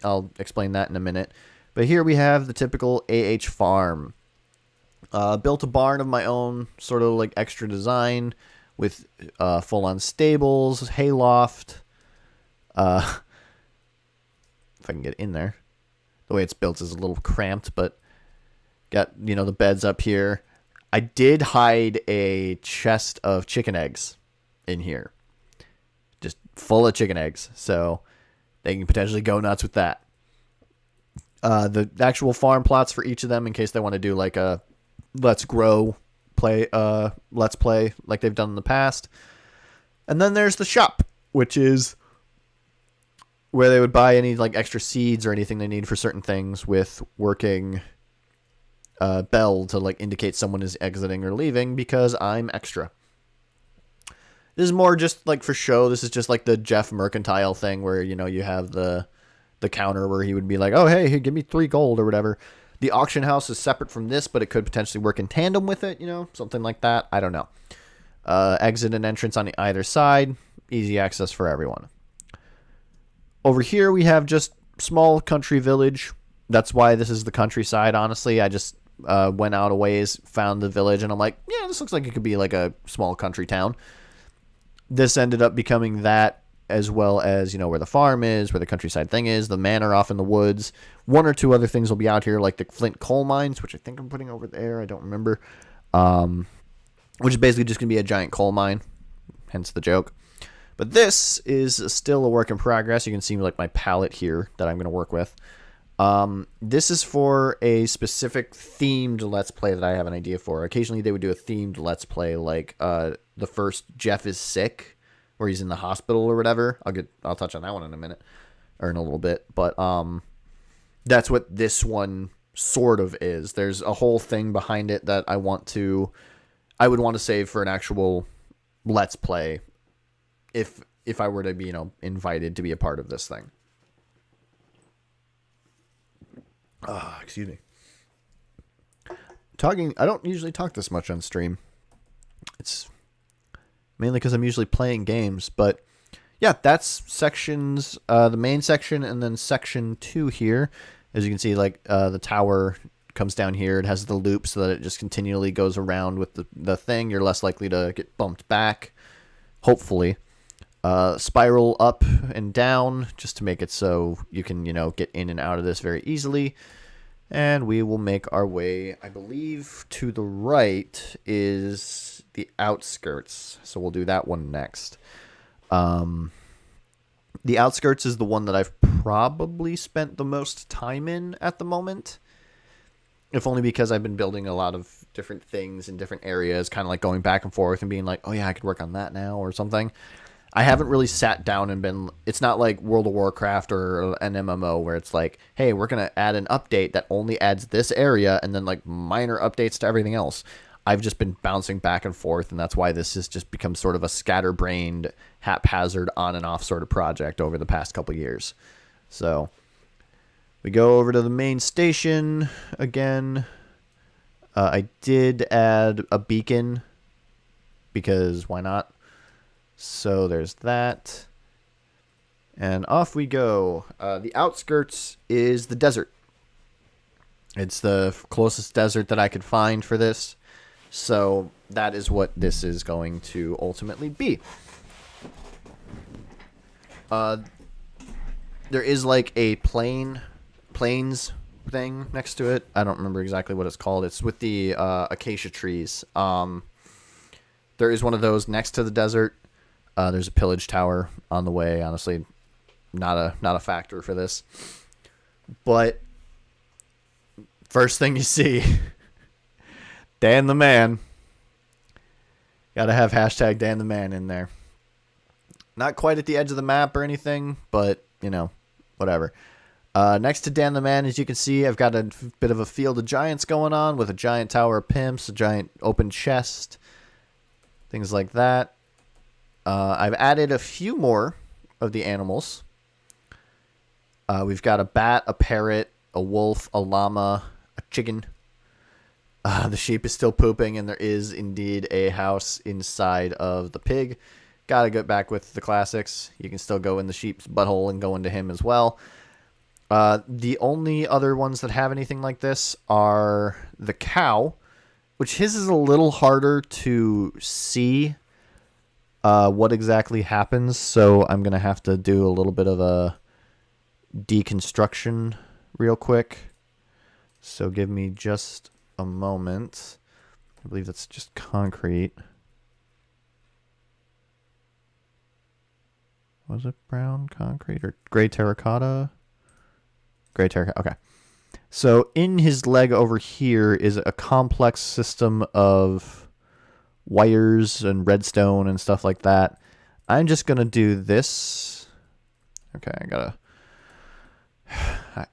I'll explain that in a minute. But here we have the typical AH farm. Built a barn of my own, sort of like extra design, with full-on stables, hayloft. If I can get in there. The way it's built is a little cramped, but got, the beds up here. I did hide a chest of chicken eggs in here. Just full of chicken eggs, so they can potentially go nuts with that. The actual farm plots for each of them, in case they want to do like a let's play like they've done in the past. And then there's the shop, which is where they would buy any like extra seeds or anything they need for certain things, with working bell to like indicate someone is exiting or leaving, because I'm extra. This is more just like for show. This is just like the Jeff Mercantile thing where, you have the counter where he would be like, oh, hey, give me 3 gold or whatever. The auction house is separate from this, but it could potentially work in tandem with it, something like that. I don't know. Exit and entrance on either side. Easy access for everyone. Over here we have just small country village. That's why this is the countryside, honestly. I just went out a ways, found the village, and I'm like, yeah, this looks like it could be like a small country town. This ended up becoming that, as well as, where the farm is, where the countryside thing is, the manor off in the woods. 1 or 2 other things will be out here, like the flint coal mines, which I think I'm putting over there. I don't remember. Which is basically just going to be a giant coal mine, hence the joke. But this is still a work in progress. You can see like my palette here that I'm going to work with. This is for a specific themed Let's Play that I have an idea for. Occasionally they would do a themed Let's Play, like the first Jeff is Sick, where he's in the hospital or whatever. I'll touch on that one in a minute, or in a little bit. But that's what this one sort of is. There's a whole thing behind it that I would want to save for an actual Let's Play, if I were to be, invited to be a part of this thing. Excuse me. I don't usually talk this much on stream. It's mainly because I'm usually playing games, but yeah, that's sections, the main section, and then section 2 here. As you can see, like, the tower comes down here. It has the loop so that it just continually goes around with the thing. You're less likely to get bumped back, hopefully. Spiral up and down just to make it so you can, get in and out of this very easily. And we will make our way, I believe, to the right is the Outskirts. So we'll do that one next. The Outskirts is the one that I've probably spent the most time in at the moment. If only because I've been building a lot of different things in different areas, kind of like going back and forth and being like, oh yeah, I could work on that now or something. I haven't really sat down and been... It's not like World of Warcraft or an MMO where it's like, hey, we're going to add an update that only adds this area and then like minor updates to everything else. I've just been bouncing back and forth, and that's why this has just become sort of a scatterbrained, haphazard, on and off sort of project over the past couple years. So we go over to the main station again. I did add a beacon because why not? So there's that. And off we go. The Outskirts is the desert. It's the closest desert that I could find for this. So that is what this is going to ultimately be. There is like a plains thing next to it. I don't remember exactly what it's called. It's with the acacia trees. There is one of those next to the desert. There's a pillage tower on the way. Honestly, not a factor for this. But first thing you see, Dan the Man. Gotta have hashtag Dan the Man in there. Not quite at the edge of the map or anything, but, you know, whatever. Next to Dan the Man, as you can see, I've got a bit of a field of giants going on with a giant tower of pimps, a giant open chest, things like that. I've added a few more of the animals. We've got a bat, a parrot, a wolf, a llama, a chicken. The sheep is still pooping, and there is indeed a house inside of the pig. Gotta get back with the classics. You can still go in the sheep's butthole and go into him as well. The only other ones that have anything like this are the cow, which his is a little harder to see what exactly happens, so I'm going to have to do a little bit of a deconstruction real quick. So give me just a moment. I believe that's just concrete. Was it brown concrete or gray terracotta? Gray terracotta. Okay. So in his leg over here is a complex system of wires and redstone and stuff like that. I'm just going to do this. Okay, I gotta...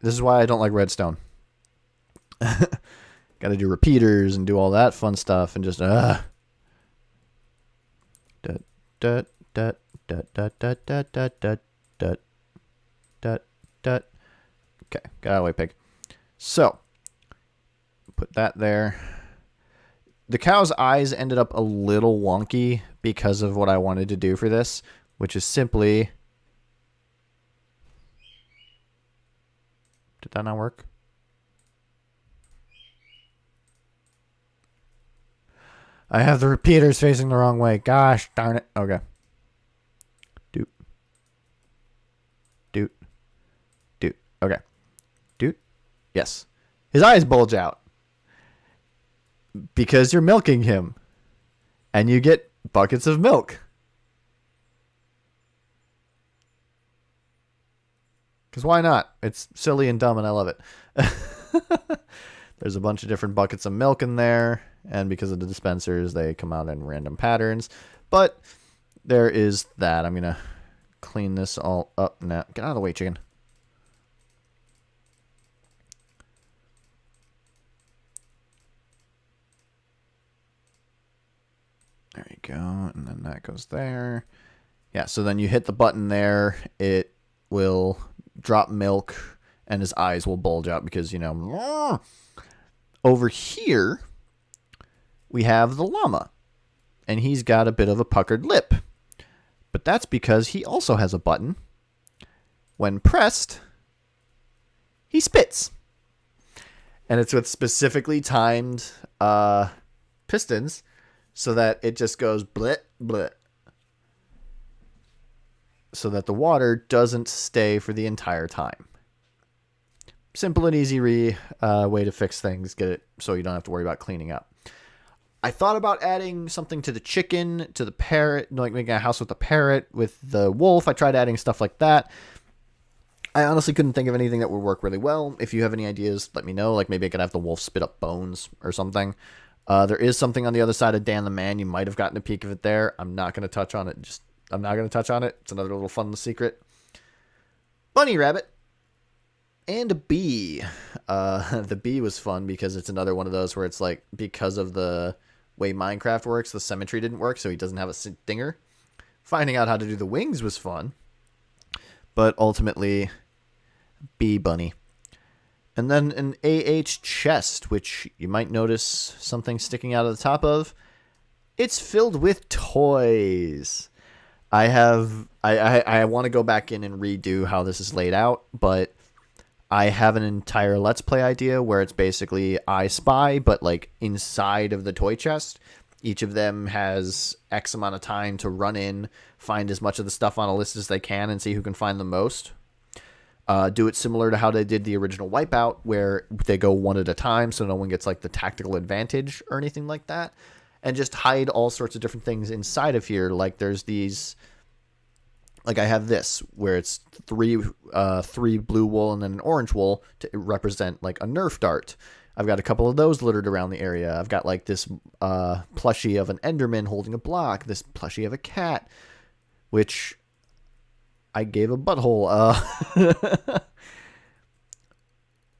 This is why I don't like redstone. Gotta do repeaters and do all that fun stuff and just... Okay, get out of the way, pig. So, put that there. The cow's eyes ended up a little wonky because of what I wanted to do for this, which is simply... Did that not work? I have the repeaters facing the wrong way. Gosh darn it. Okay. Doot. Doot. Doot. Okay. Doot. Yes. His eyes bulge out. Because you're milking him. And you get buckets of milk. Because why not? It's silly and dumb and I love it. There's a bunch of different buckets of milk in there. And because of the dispensers, they come out in random patterns. But there is that. I'm going to clean this all up now. Get out of the way, chicken. There you go. And then that goes there. Yeah, so then you hit the button there. It will drop milk and his eyes will bulge out because, you know, over here we have the llama. And he's got a bit of a puckered lip. But that's because he also has a button. When pressed, he spits. And it's with specifically timed pistons so that it just goes blit, blit. So that the water doesn't stay for the entire time. Simple and easy way to fix things. Get it so you don't have to worry about cleaning up. I thought about adding something to the chicken, to the parrot, like making a house with the parrot, with the wolf. I tried adding stuff like that. I honestly couldn't think of anything that would work really well. If you have any ideas, let me know. Like maybe I could have the wolf spit up bones or something. There is something on the other side of Dan the Man. You might have gotten a peek of it there. I'm not going to touch on it. I'm not going to touch on it. It's another little fun secret. Bunny rabbit. And a bee. The bee was fun because it's another one of those where it's like, because of the way Minecraft works, the symmetry didn't work, so he doesn't have a stinger. Finding out how to do the wings was fun. But ultimately, bee bunny. And then an AH chest, which you might notice something sticking out of the top of. It's filled with toys. I want to go back in and redo how this is laid out, but I have an entire Let's Play idea where it's basically I Spy, but like inside of the toy chest. Each of them has X amount of time to run in, find as much of the stuff on a list as they can, and see who can find the most. Do it similar to how they did the original Wipeout, where they go one at a time, so no one gets like the tactical advantage or anything like that. And just hide all sorts of different things inside of here. Like there's these, like I have this where it's three blue wool and then an orange wool to represent like a Nerf dart. I've got a couple of those littered around the area. I've got like this plushie of an Enderman holding a block. This plushie of a cat, which I gave a butthole.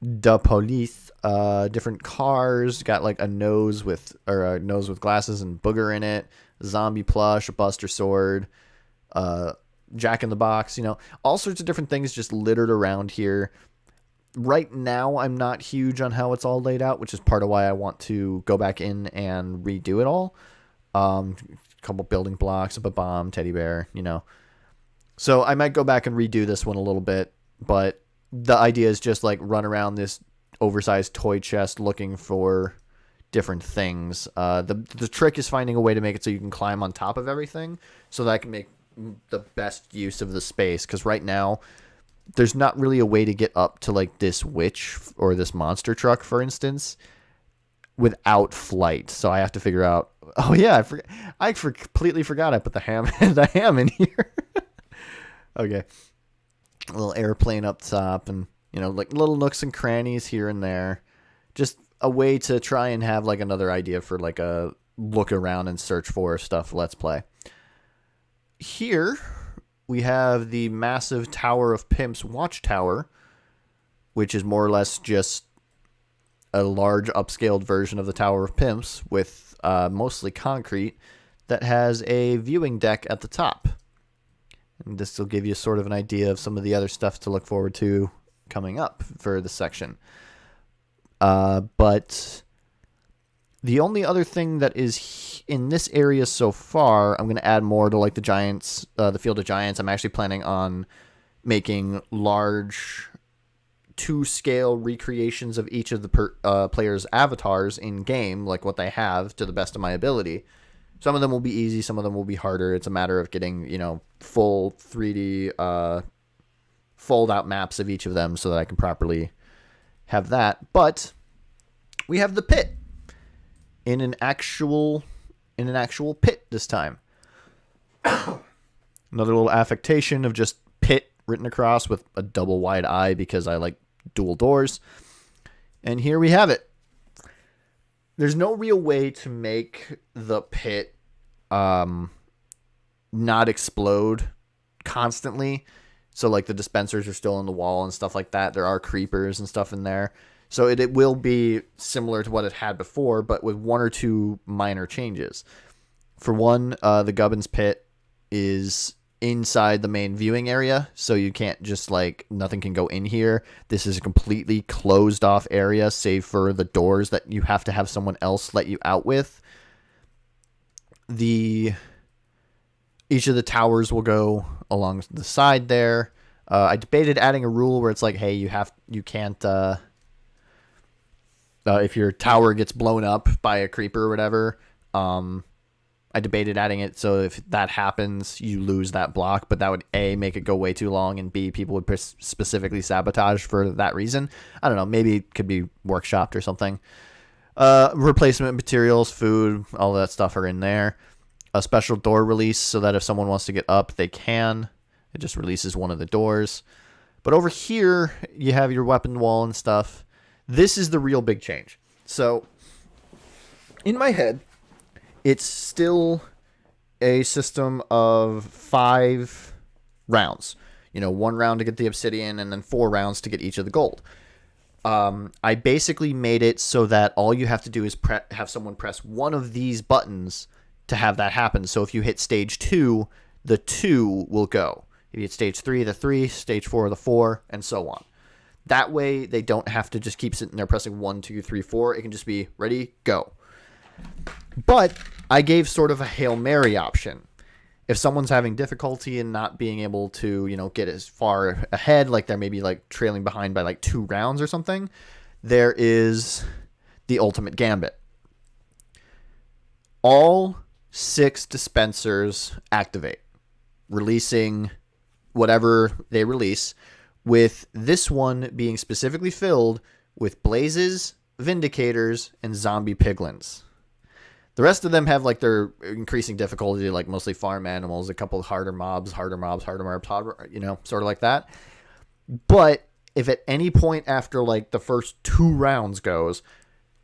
The police. Different cars. Got like a nose with glasses and booger in it. Zombie plush, a Buster sword. Jack in the Box. All sorts of different things just littered around here. Right now, I'm not huge on how it's all laid out, which is part of why I want to go back in and redo it all. A couple building blocks, a bomb, teddy bear, So I might go back and redo this one a little bit, but the idea is just like run around this oversized toy chest looking for different things. The trick is finding a way to make it so you can climb on top of everything so that I can make the best use of the space, because right now there's not really a way to get up to like this witch or this monster truck, for instance, without flight. So I have to figure out. Oh yeah, I completely forgot I put the ham in here. Okay, a little airplane up top, and like little nooks and crannies here and there. Just a way to try and have like another idea for like a look around and search for stuff. Let's play. Here we have the massive Tower of Pimp's Watchtower, which is more or less just a large upscaled version of the Tower of Pimps with mostly concrete that has a viewing deck at the top. And this will give you sort of an idea of some of the other stuff to look forward to coming up for this section. But the only other thing that is in this area so far, I'm going to add more to like the Giants, the Field of Giants. I'm actually planning on making large 2-scale recreations of each of the players' avatars in game, like what they have, to the best of my ability. Some of them will be easy, some of them will be harder. It's a matter of getting, full 3D fold out maps of each of them so that I can properly have that. But we have the pit in an actual pit this time. Another little affectation of just pit written across with a double wide I because I like dual doors. And here we have it. There's no real way to make the pit not explode constantly. So like the dispensers are still in the wall and stuff like that. There are creepers and stuff in there. So it will be similar to what it had before, but with one or two minor changes. For one, the Gubbins pit is inside the main viewing area, so you can't just like, nothing can go in here. This is a completely closed off area, save for the doors that you have to have someone else let you out with. Each of the towers will go along the side there. I debated adding a rule where it's like, hey, you can't if your tower gets blown up by a creeper or whatever. I debated adding it so if that happens, you lose that block, but that would A, make it go way too long, and B, people would specifically sabotage for that reason. I don't know, maybe it could be workshopped or something. Replacement materials, food, all that stuff are in there. A special door release so that if someone wants to get up, they can. It just releases one of the doors. But over here, you have your weapon wall and stuff. This is the real big change. So, in my head, it's still a system of 5 rounds. 1 round to get the obsidian and then 4 rounds to get each of the gold. I basically made it so that all you have to do is have someone press one of these buttons to have that happen. So if you hit stage 2, the 2 will go. If you hit stage 3, the 3, stage 4, the 4, and so on. That way, they don't have to just keep sitting there pressing 1, 2, 3, 4. It can just be ready, go. But I gave sort of a Hail Mary option. If someone's having difficulty in not being able to, get as far ahead, like they're maybe like trailing behind by like 2 rounds or something, there is the ultimate gambit. All 6 dispensers activate, releasing whatever they release. with this one being specifically filled with blazes, vindicators, and zombie piglins. The rest of them have like their increasing difficulty, like mostly farm animals, a couple of harder mobs, sort of like that. But if at any point after like the first 2 rounds goes,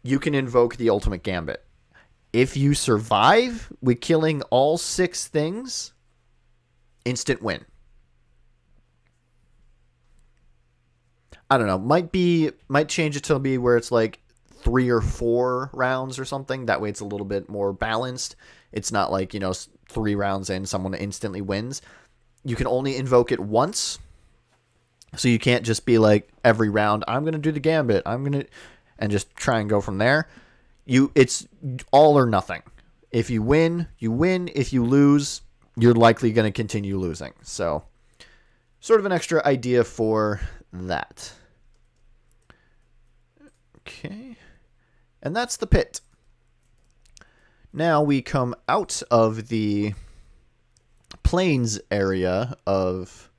you can invoke the ultimate gambit. If you survive with killing all 6 things, instant win. I don't know. Might change it to be where it's like 3 or 4 rounds or something. That way it's a little bit more balanced. It's not like, 3 rounds in, someone instantly wins. You can only invoke it once. So you can't just be like, every round, I'm going to do the gambit. And just try and go from there. It's all or nothing. If you win, you win. If you lose, you're likely going to continue losing. So, sort of an extra idea for that. Okay. And that's the pit. Now we come out of the plains area of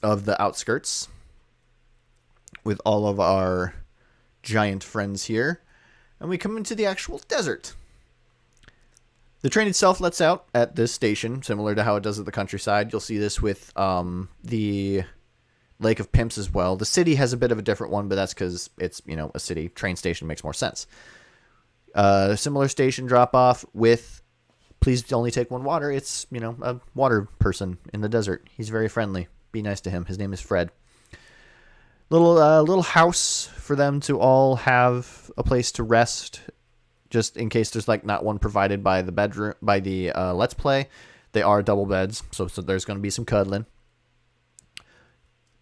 the outskirts with all of our giant friends here, and we come into the actual desert. The train itself lets out at this station, similar to how it does at the countryside. You'll see this with the Lake of Pimps as well. The city has a bit of a different one, but that's because it's, a city. Train station makes more sense. Similar station drop-off with, please only take 1 water. It's, a water person in the desert. He's very friendly. Be nice to him. His name is Fred. Little house for them to all have a place to rest, just in case there's like not one provided by the bedroom by the Let's Play. They are double beds, so there's going to be some cuddling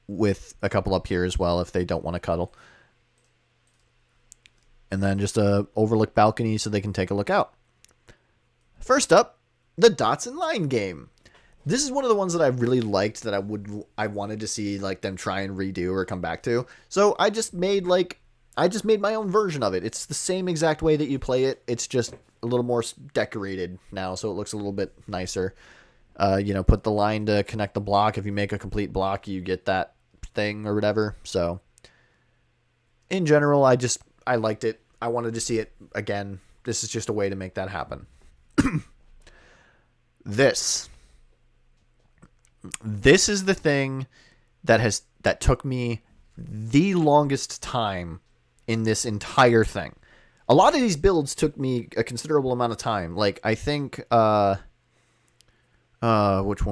with a couple up here as well if they don't want to cuddle. And then just a overlook balcony so they can take a look out. First up, the dots and line game. This is one of the ones that I really liked that I wanted to see like them try and redo or come back to. So I just made my own version of it. It's the same exact way that you play it. It's just a little more decorated now, so it looks a little bit nicer. Put the line to connect the block. If you make a complete block, you get that thing or whatever. So in general, I liked it. I wanted to see it again. This is just a way to make that happen. This is the thing that took me the longest time in this entire thing. A lot of these builds took me a considerable amount of time. Like, I think, which one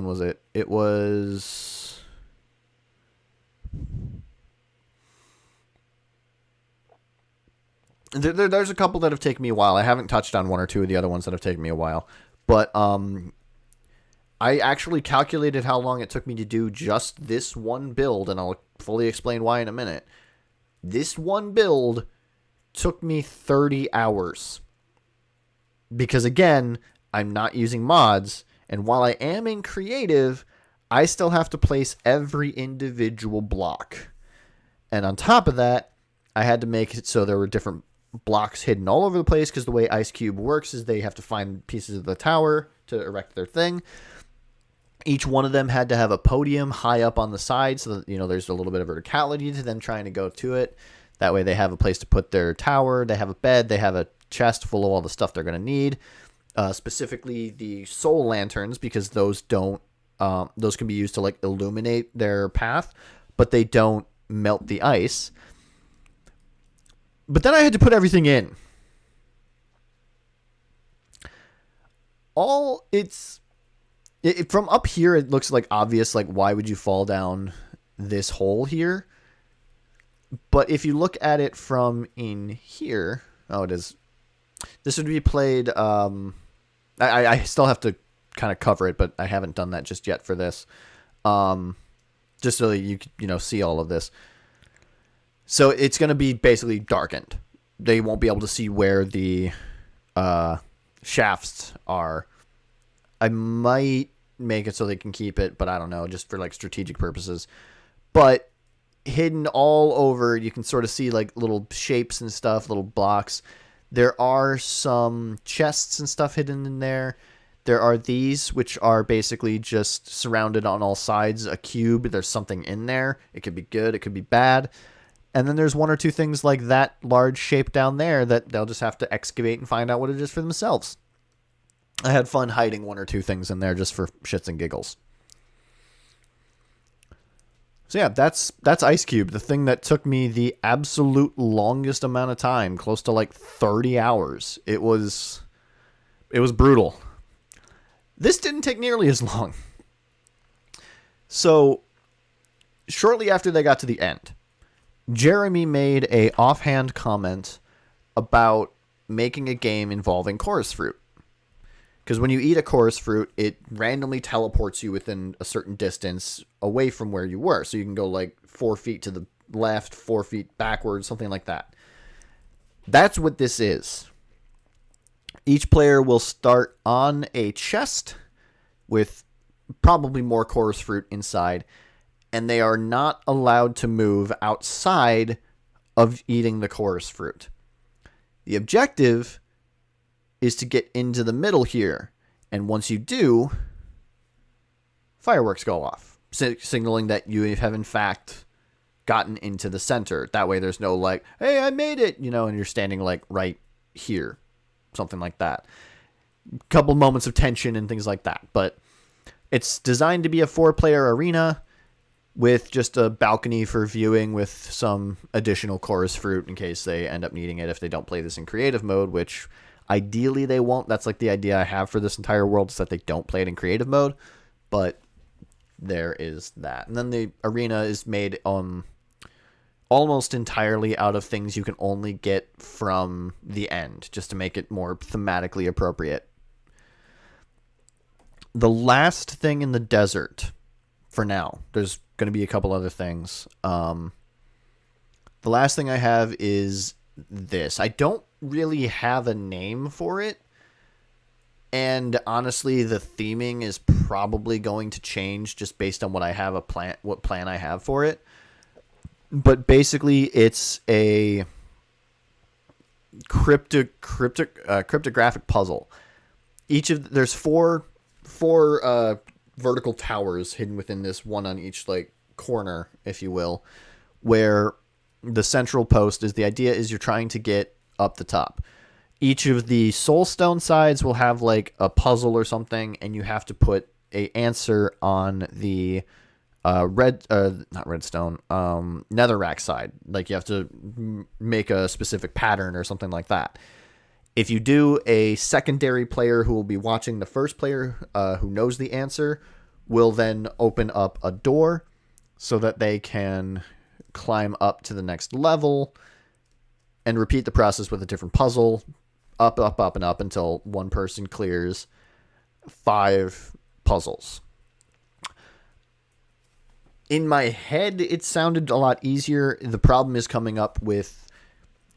was it? It was... There's a couple that have taken me a while. I haven't touched on 1 or 2 of the other ones that have taken me a while. But, I actually calculated how long it took me to do just this one build, and I'll fully explain why in a minute. This one build took me 30 hours. Because again, I'm not using mods, and while I am in creative, I still have to place every individual block. And on top of that, I had to make it so there were different blocks hidden all over the place, because the way Ice Cube works is they have to find pieces of the tower to erect their thing. Each one of them had to have a podium high up on the side so that, there's a little bit of verticality to them trying to go to it. That way they have a place to put their tower, they have a bed, they have a chest full of all the stuff they're going to need. Specifically the soul lanterns, because those can be used to like illuminate their path, but they don't melt the ice. But then I had to put everything in. From up here, it looks like obvious, like, why would you fall down this hole here? But if you look at it from in here, it is. This would be played, I still have to kind of cover it, but I haven't done that just yet for this. Just so you see all of this. So it's going to be basically darkened. They won't be able to see where the shafts are. I might make it so they can keep it, but I don't know, just for like strategic purposes. But hidden all over, you can sort of see like little shapes and stuff, little blocks. There are some chests and stuff hidden in there. There are these, which are basically just surrounded on all sides, a cube. There's something in there. It could be good, it could be bad. And then there's one or two things like that large shape down there that they'll just have to excavate and find out what it is for themselves. I had fun hiding one or two things in there just for shits and giggles. So yeah, that's Ice Cube, the thing that took me the absolute longest amount of time, close to like 30 hours. It was brutal. This didn't take nearly as long. So, shortly after they got to the end, Jeremy made a offhand comment about making a game involving chorus fruit. Because when you eat a chorus fruit, it randomly teleports you within a certain distance away from where you were. So you can go like 4 feet to the left, 4 feet backwards, something like that. That's what this is. Each player will start on a chest with probably more chorus fruit inside, and they are not allowed to move outside of eating the chorus fruit. The objective is to get into the middle here, and once you do, fireworks go off, signaling that you have in fact gotten into the center. That way there's no like, hey, I made it, and you're standing like right here, something like that. Couple moments of tension and things like that, but it's designed to be a 4-player arena with just a balcony for viewing with some additional chorus fruit in case they end up needing it if they don't play this in creative mode, which ideally they won't. That's like the idea I have for this entire world, is that they don't play it in creative mode, but there is that. And then the arena is made almost entirely out of things you can only get from the end, just to make it more thematically appropriate. The last thing in the desert, for now, there's going to be a couple other things. The last thing I have is this. I don't really have a name for it, and honestly the theming is probably going to change just based on what plan I have for it. But basically it's a cryptographic puzzle. There's four vertical towers hidden within this, one on each like corner, if you will, where the central post is. The idea is you're trying to get up the top. Each of the soulstone sides will have like a puzzle or something, and you have to put a answer on the netherrack side. Like you have to make a specific pattern or something like that. If you do, a secondary player who will be watching the first player who knows the answer will then open up a door so that they can climb up to the next level and repeat the process with a different puzzle, up, up, up, and up until one person clears 5 puzzles. In my head, it sounded a lot easier. The problem is coming up with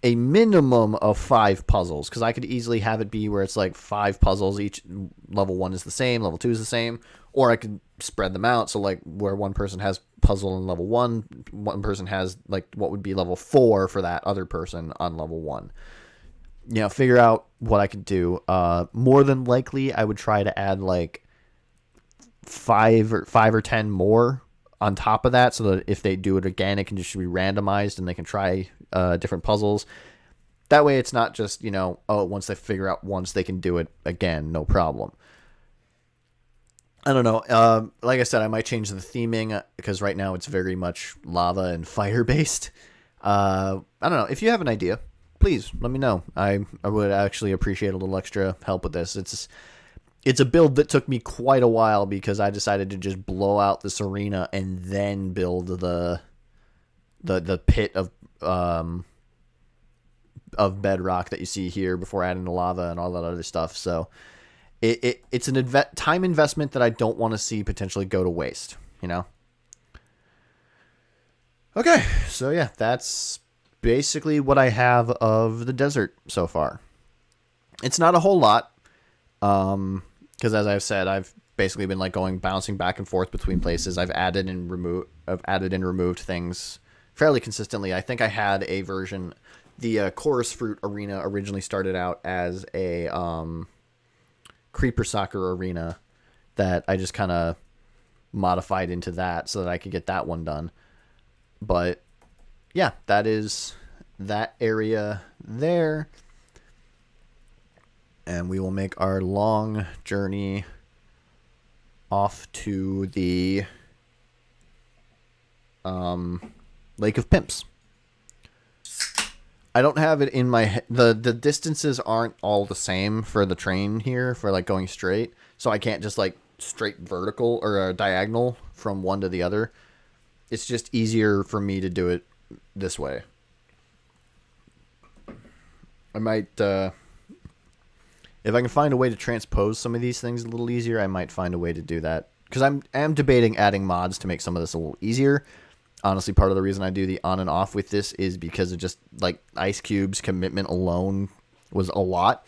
a minimum of 5 puzzles, because I could easily have it be where it's like 5 puzzles, each level 1 is the same, level 2 is the same, or I could spread them out, so like where one person has puzzle in level 1, one person has like what would be level 4 for that other person on level 1. Figure out what I could do. More than likely I would try to add like 5 or 10 more on top of that, so that if they do it again, it can just be randomized and they can try different puzzles. That way it's not just, once they figure out once, they can do it again, no problem. I don't know. Like I said, I might change the theming, because right now it's very much lava and fire based. I don't know. If you have an idea, please let me know. I would actually appreciate a little extra help with this. It's a build that took me quite a while, because I decided to just blow out this arena and then build the pit of bedrock that you see here before adding the lava and all that other stuff. So it's an time investment that I don't want to see potentially go to waste, Okay, so yeah, that's basically what I have of the desert so far. It's not a whole lot. Because as I've said, I've basically been like bouncing back and forth between places. I've added and removed things fairly consistently. I think I had a version. The chorus fruit arena originally started out as a Creeper Soccer Arena that I just kind of modified into that so that I could get that one done. But yeah, that is that area there. And we will make our long journey off to the Lake of Pimps. I don't have it in my head. The distances aren't all the same for the train here for like going straight. So I can't just like straight vertical or diagonal from one to the other. It's just easier for me to do it this way. I might, if I can find a way to transpose some of these things a little easier, I might find a way to do that. Because I am debating adding mods to make some of this a little easier. Honestly, part of the reason I do the on and off with this is because of just, like, Ice Cube's commitment alone was a lot.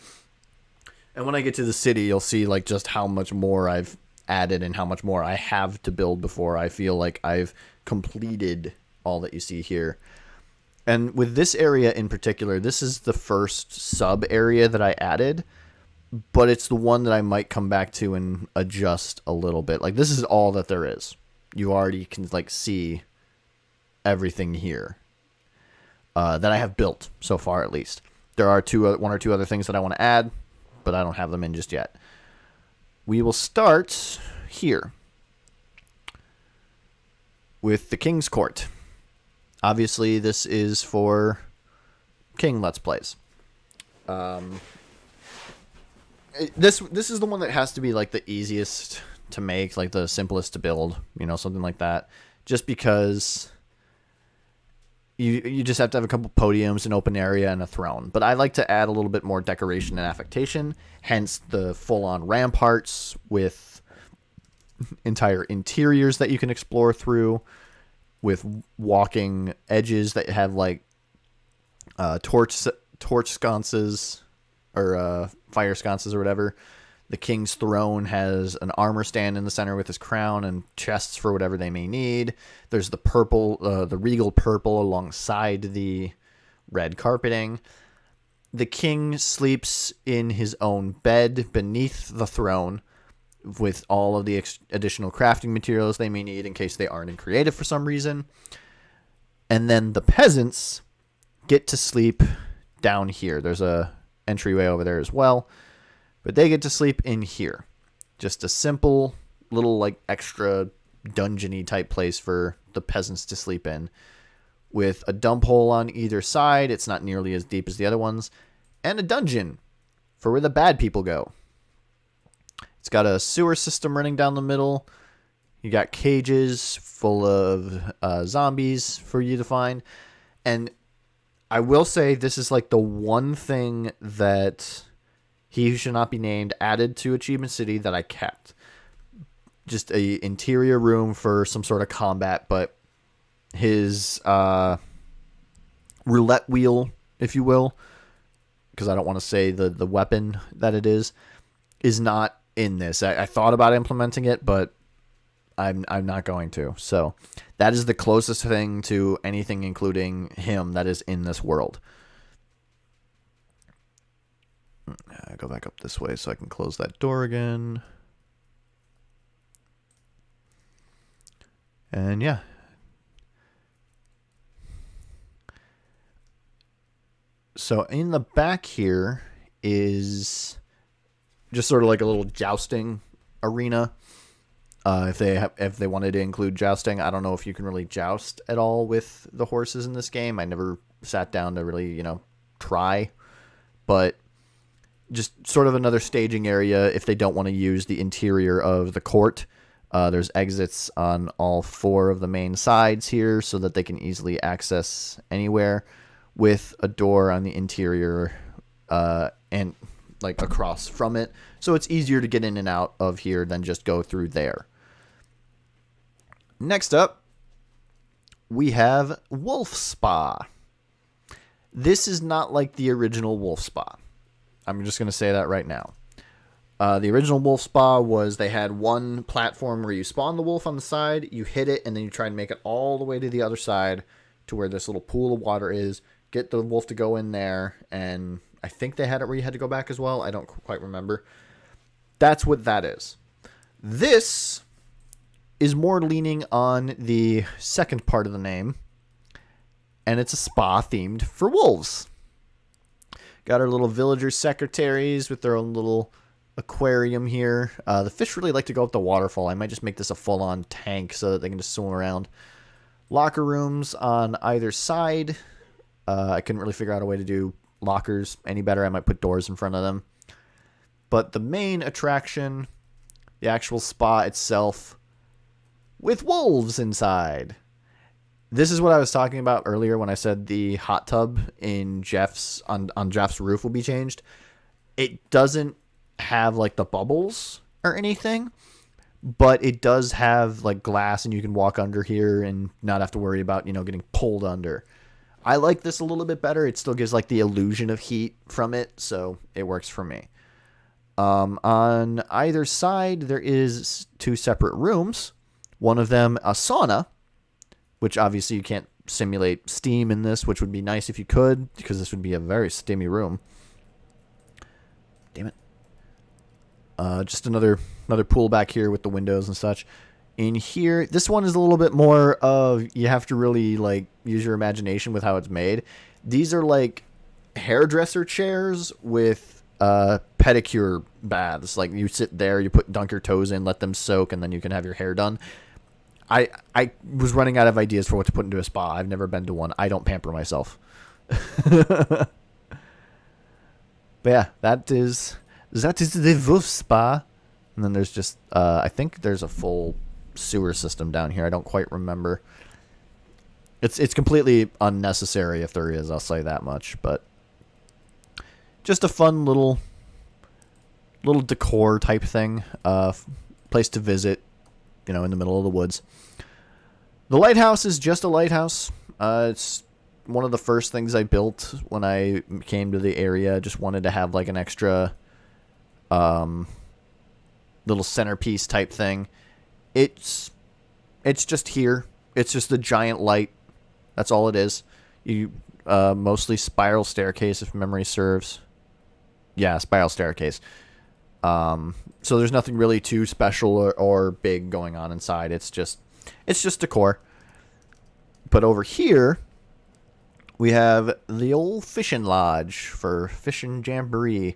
And when I get to the city, you'll see, like, just how much more I've added and how much more I have to build before I feel like I've completed all that you see here. And with this area in particular, this is the first sub area that I added, but it's the one that I might come back to and adjust a little bit. Like, this is all that there is. You already can, like, see everything here that I have built so far, at least. There are one or two other things that I want to add, but I don't have them in just yet. We will start here with the King's Court. Obviously, this is for King Let's Plays. This is the one that has to be like the easiest to make, like the simplest to build, you know, something like that. Just because you just have to have a couple podiums, an open area, and a throne. But I like to add a little bit more decoration and affectation, hence the full-on ramparts with entire interiors that you can explore through, with walking edges that have like torch sconces or fire sconces or whatever. The king's throne has an armor stand in the center with his crown and chests for whatever they may need. There's the purple, the regal purple alongside the red carpeting. The king sleeps in his own bed beneath the throne with all of the additional crafting materials they may need in case they aren't in creative for some reason. And then the peasants get to sleep down here. There's a entryway over there as well, but they get to sleep in here. Just a simple little like extra dungeony type place for the peasants to sleep in, with a dump hole on either side. It's not nearly as deep as the other ones, and a dungeon for where the bad people go. It's got a sewer system running down the middle. You got cages full of zombies for you to find. And I will say this is like the one thing that He Who Should Not Be Named added to Achievement City that I kept. Just a interior room for some sort of combat, but his roulette wheel, if you will, because I don't want to say the weapon that it is not in this. I thought about implementing it, but I'm not going to. So that is the closest thing to anything including him that is in this world. Go back up this way so I can close that door again. And yeah. So in the back here is just sort of like a little jousting arena. If they wanted to include jousting, I don't know if you can really joust at all with the horses in this game. I never sat down to really, try. But just sort of another staging area if they don't want to use the interior of the court. There's exits on all four of the main sides here so that they can easily access anywhere, with a door on the interior and like across from it. So it's easier to get in and out of here than just go through there. Next up, we have Wolf Spa. This is not like the original Wolf Spa. I'm just going to say that right now. The original Wolf Spa was they had one platform where you spawn the wolf on the side, you hit it, and then you try and make it all the way to the other side to where this little pool of water is. Get the wolf to go in there, and I think they had it where you had to go back as well. I don't quite remember. that's what that is. This is more leaning on the second part of the name, and it's a spa themed for wolves. Got our little villager secretaries with their own little aquarium here. The fish really like to go up the waterfall. I might just make this a full-on tank so that they can just swim around. Locker rooms on either side. I couldn't really figure out a way to do lockers any better. I might put doors in front of them. But the main attraction, the actual spa itself, with wolves inside. This is what I was talking about earlier when I said the hot tub in Jeff's on Jeff's roof will be changed. It doesn't have like the bubbles or anything, but it does have like glass, and you can walk under here and not have to worry about, you know, getting pulled under. I like this a little bit better. It still gives like the illusion of heat from it, so it works for me. On either side, there is 2 separate rooms. One of them a sauna, which obviously you can't simulate steam in this, which would be nice if you could, because this would be a very steamy room. Damn it. Just another pool back here with the windows and such. In here, this one is a little bit more of, you have to really like use your imagination with how it's made. These are like hairdresser chairs with pedicure baths. Like you sit there, you dunk your toes in, let them soak, and then you can have your hair done. I was running out of ideas for what to put into a spa. I've never been to one. I don't pamper myself. But yeah, that is the wolf spa. And then there's just I think there's a full sewer system down here. I don't quite remember. It's completely unnecessary if there is, I'll say that much, but just a fun little decor type thing. Place to visit, you know, in the middle of the woods. The lighthouse is just a lighthouse. It's one of the first things I built when I came to the area. Just wanted to have like an extra little centerpiece type thing. It's just here. It's just a giant light. That's all it is. You mostly spiral staircase, if memory serves. Yeah, spiral staircase. So there's nothing really too special or big going on inside. It's just decor. But over here, we have the old fishing lodge for fishing jamboree.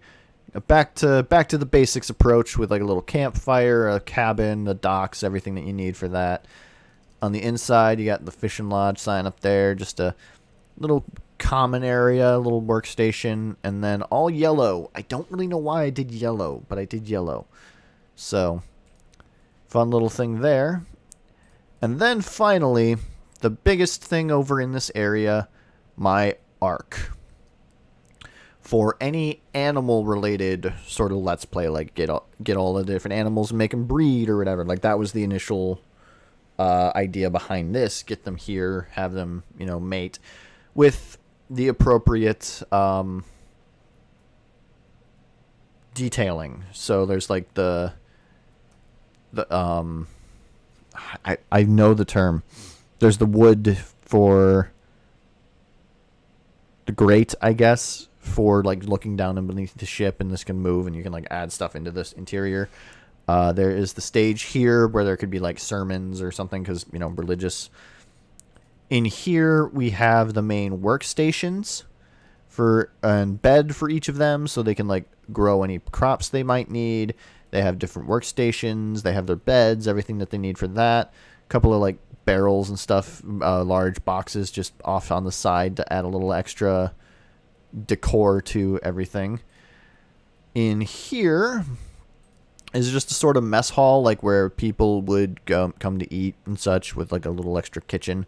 Back to the basics approach with like a little campfire, a cabin, the docks, everything that you need for that. On the inside, you got the fishing lodge sign up there, just a little common area, a little workstation, and then all yellow. I don't really know why I did yellow, but I did yellow. So, fun little thing there. And then finally, the biggest thing over in this area, my ark. For any animal-related sort of Let's Play, like get all the different animals and make them breed or whatever. Like that was the initial idea behind this. Get them here, have them, you know, mate with the appropriate detailing. So there's like the I know the term. There's the wood for the grate, I guess, for like looking down and beneath the ship, and this can move and you can like add stuff into this interior. There is the stage here where there could be like sermons or something, because, you know, religious. In here we have the main workstations and bed for each of them, so they can like grow any crops they might need. They have different workstations, they have their beds, everything that they need for that. A couple of like barrels and stuff, large boxes just off on the side to add a little extra decor to everything. In here is just a sort of mess hall, like where people would come to eat and such, with like a little extra kitchen.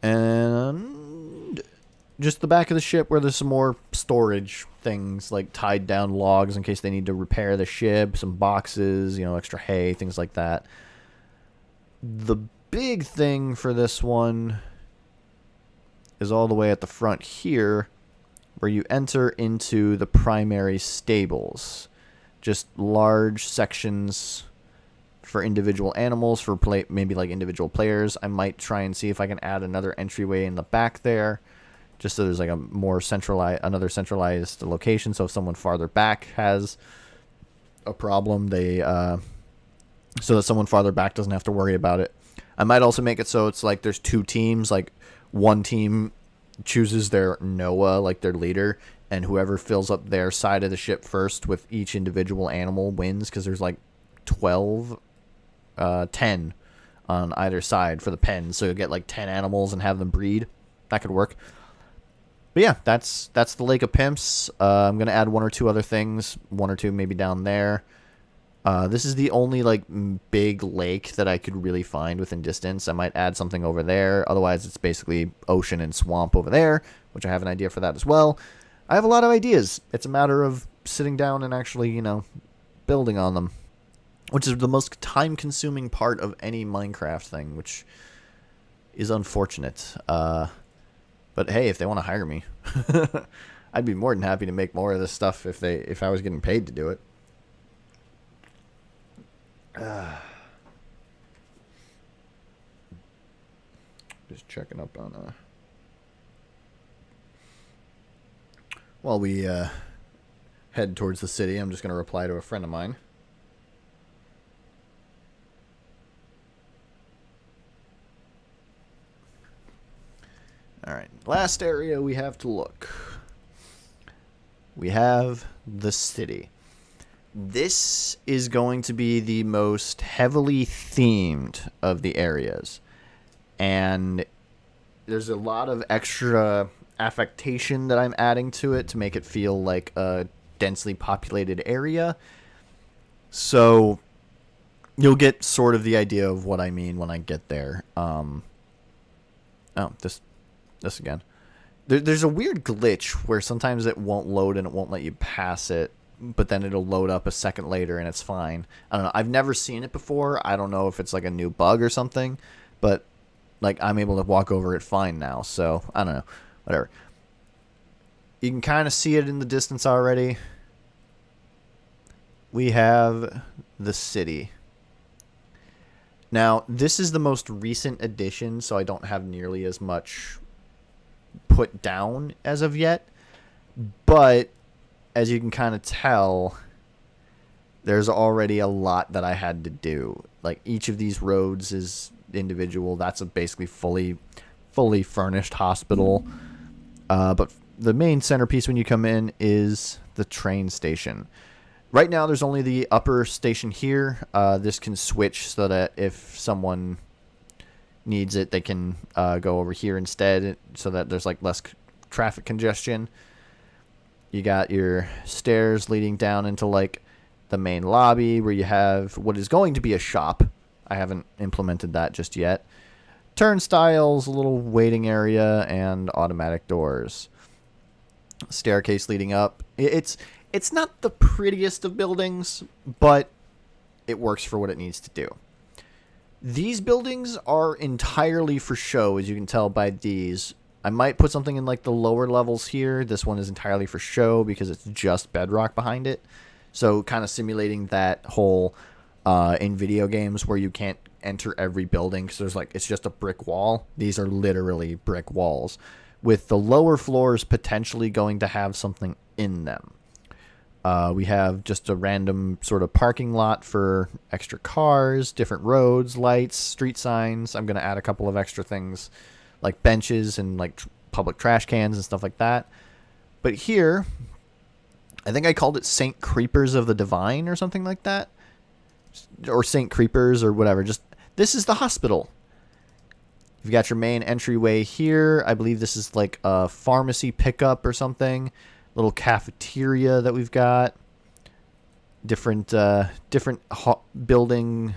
And just the back of the ship where there's some more storage things, like tied down logs in case they need to repair the ship, some boxes, you know, extra hay, things like that. The big thing for this one is all the way at the front here, where you enter into the primary stables. Just large sections for individual animals, for maybe like individual players. I might try and see if I can add another entryway in the back there, just so there's like a more another centralized location. So if someone farther back has a problem, so that someone farther back doesn't have to worry about it. I might also make it so it's like there's two teams, like one team chooses their Noah, like their leader, and whoever fills up their side of the ship first with each individual animal wins, because there's like 10 on either side for the pens, so you'll get like 10 animals and have them breed. That could work. But yeah, that's the Lake of Pimps. I'm gonna add one or two other things, one or two maybe down there. This is the only like big lake that I could really find within distance. I might add something over there. Otherwise, it's basically ocean and swamp over there, which I have an idea for that as well. I have a lot of ideas. It's a matter of sitting down and actually, building on them, which is the most time-consuming part of any Minecraft thing, which is unfortunate. But hey, if they want to hire me, I'd be more than happy to make more of this stuff if I was getting paid to do it. Just checking up on while we head towards the city. I'm just going to reply to a friend of mine. All right, last area we have to look. We have the city. This is going to be the most heavily themed of the areas. And there's a lot of extra affectation that I'm adding to it to make it feel like a densely populated area. So you'll get sort of the idea of what I mean when I get there. This again. There's a weird glitch where sometimes it won't load and it won't let you pass it, but then it'll load up a second later and it's fine. I don't know. I've never seen it before. I don't know if it's like a new bug or something, but like I'm able to walk over it fine now. So I don't know. Whatever. You can kind of see it in the distance already. We have the city. Now, this is the most recent addition, so I don't have nearly as much put down as of yet. But as you can kind of tell, there's already a lot that I had to do. Like each of these roads is individual. That's a basically fully furnished hospital. But the main centerpiece when you come in is the train station. Right now, there's only the upper station here. This can switch so that if someone needs it, they can go over here instead, so that there's like less traffic congestion. You got your stairs leading down into like the main lobby where you have what is going to be a shop. I haven't implemented that just yet. Turnstiles, a little waiting area, and automatic doors. Staircase leading up. It's not the prettiest of buildings, but it works for what it needs to do. These buildings are entirely for show, as you can tell by these. I might put something in like the lower levels here. This one is entirely for show because it's just bedrock behind it. So kind of simulating that whole in video games where you can't enter every building because there's like it's just a brick wall. These are literally brick walls, with the lower floors potentially going to have something in them. We have just a random sort of parking lot for extra cars, different roads, lights, street signs. I'm going to add a couple of extra things like benches and like public trash cans and stuff like that. But here, I think I called it St. Creepers of the Divine or something like that. Or St. Creepers or whatever. Just this is the hospital. You've got your main entryway here. I believe this is like a pharmacy pickup or something. Little cafeteria that we've got. Different building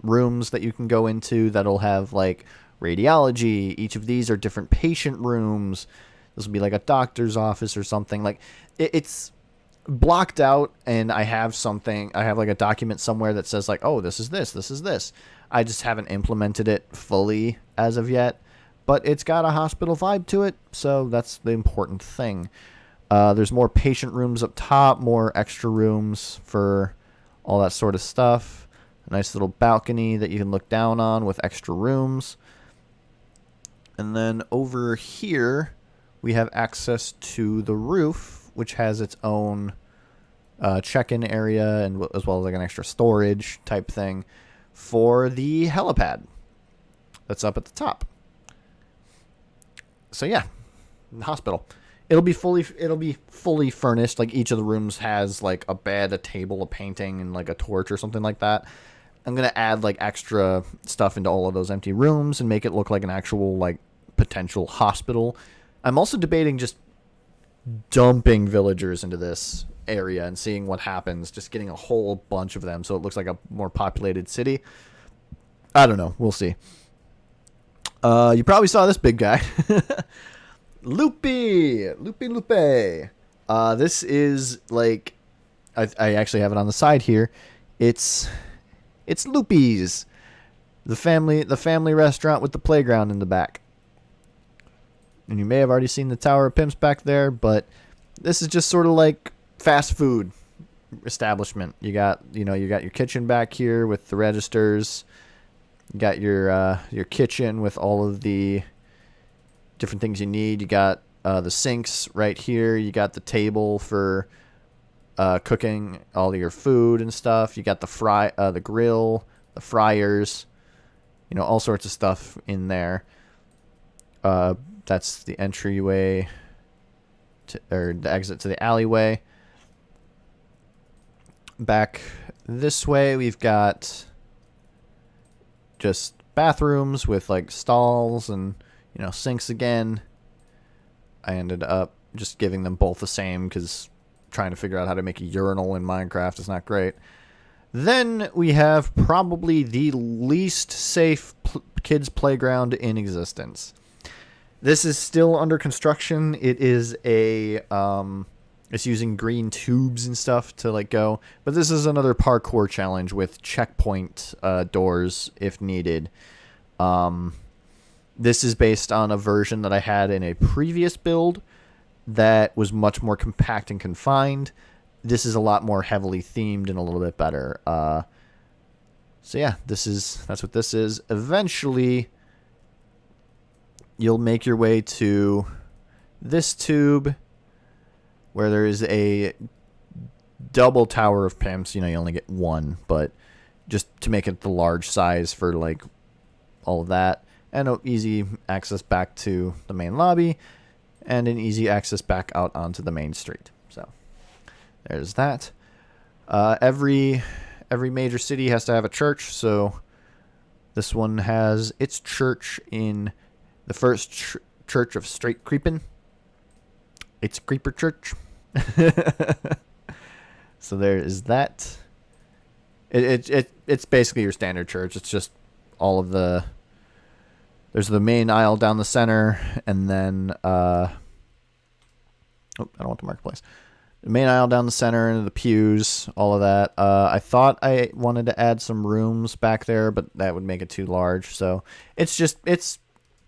rooms that you can go into that'll have like radiology. Each of these are different patient rooms. This will be like a doctor's office or something. Like it's blocked out, and I have like a document somewhere that says like, oh, this is this, this is this. I just haven't implemented it fully as of yet, but it's got a hospital vibe to it, so that's the important thing. There's more patient rooms up top, more extra rooms for all that sort of stuff. A nice little balcony that you can look down on with extra rooms. And then over here, we have access to the roof, which has its own check-in area, and as well as like an extra storage type thing for the helipad that's up at the top. So yeah, hospital. It'll be fully furnished. Like each of the rooms has like a bed, a table, a painting, and like a torch or something like that. I'm gonna add like extra stuff into all of those empty rooms and make it look like an actual like potential hospital. I'm also debating just dumping villagers into this area and seeing what happens. Just getting a whole bunch of them so it looks like a more populated city. I don't know. We'll see. You probably saw this big guy. Loopy. This is like, I actually have it on the side here. It's Loopy's, the family restaurant with the playground in the back. And you may have already seen the Tower of Pimps back there, but this is just sort of like fast food establishment. You got your kitchen back here with the registers. You got your kitchen with all of the different things you need. You got the sinks right here. You got the table for cooking all of your food and stuff. You got the grill, the fryers, all sorts of stuff in there. That's the entryway or the exit to the alleyway. Back this way, we've got just bathrooms with like stalls and sinks again. I ended up just giving them both the same because trying to figure out how to make a urinal in Minecraft is not great. Then we have probably the least safe kids playground in existence. This is still under construction. It is it's using green tubes and stuff to like go, but this is another parkour challenge with checkpoint doors if needed. This is based on a version that I had in a previous build that was much more compact and confined. This is a lot more heavily themed and a little bit better. So yeah, that's what this is. Eventually, you'll make your way to this tube where there is a double Tower of Pimps. You only get one, but just to make it the large size for like all of that. And an easy access back to the main lobby, and an easy access back out onto the main street. So there's that. Every major city has to have a church, so this one has its church in the first church of Straight Creepin'. It's Creeper Church. So there is that. It's basically your standard church. It's just all of the... There's the main aisle down the center, and then... I don't want the marketplace. The main aisle down the center, and the pews, all of that. I thought I wanted to add some rooms back there, but that would make it too large. So it's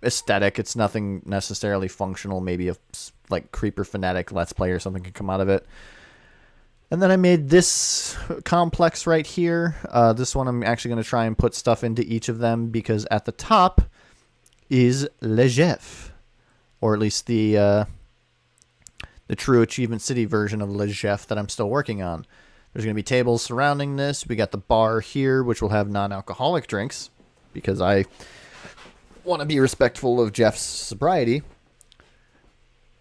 aesthetic. It's nothing necessarily functional. Maybe a like Creeper Fanatic Let's Play or something could come out of it. And then I made this complex right here. This one I'm actually going to try and put stuff into each of them, because at the top is Le Jeff, or at least the True Achievement City version of Le Jeff that I'm still working on. There's going to be tables surrounding this. We got the bar here, which will have non-alcoholic drinks, because I want to be respectful of Jeff's sobriety.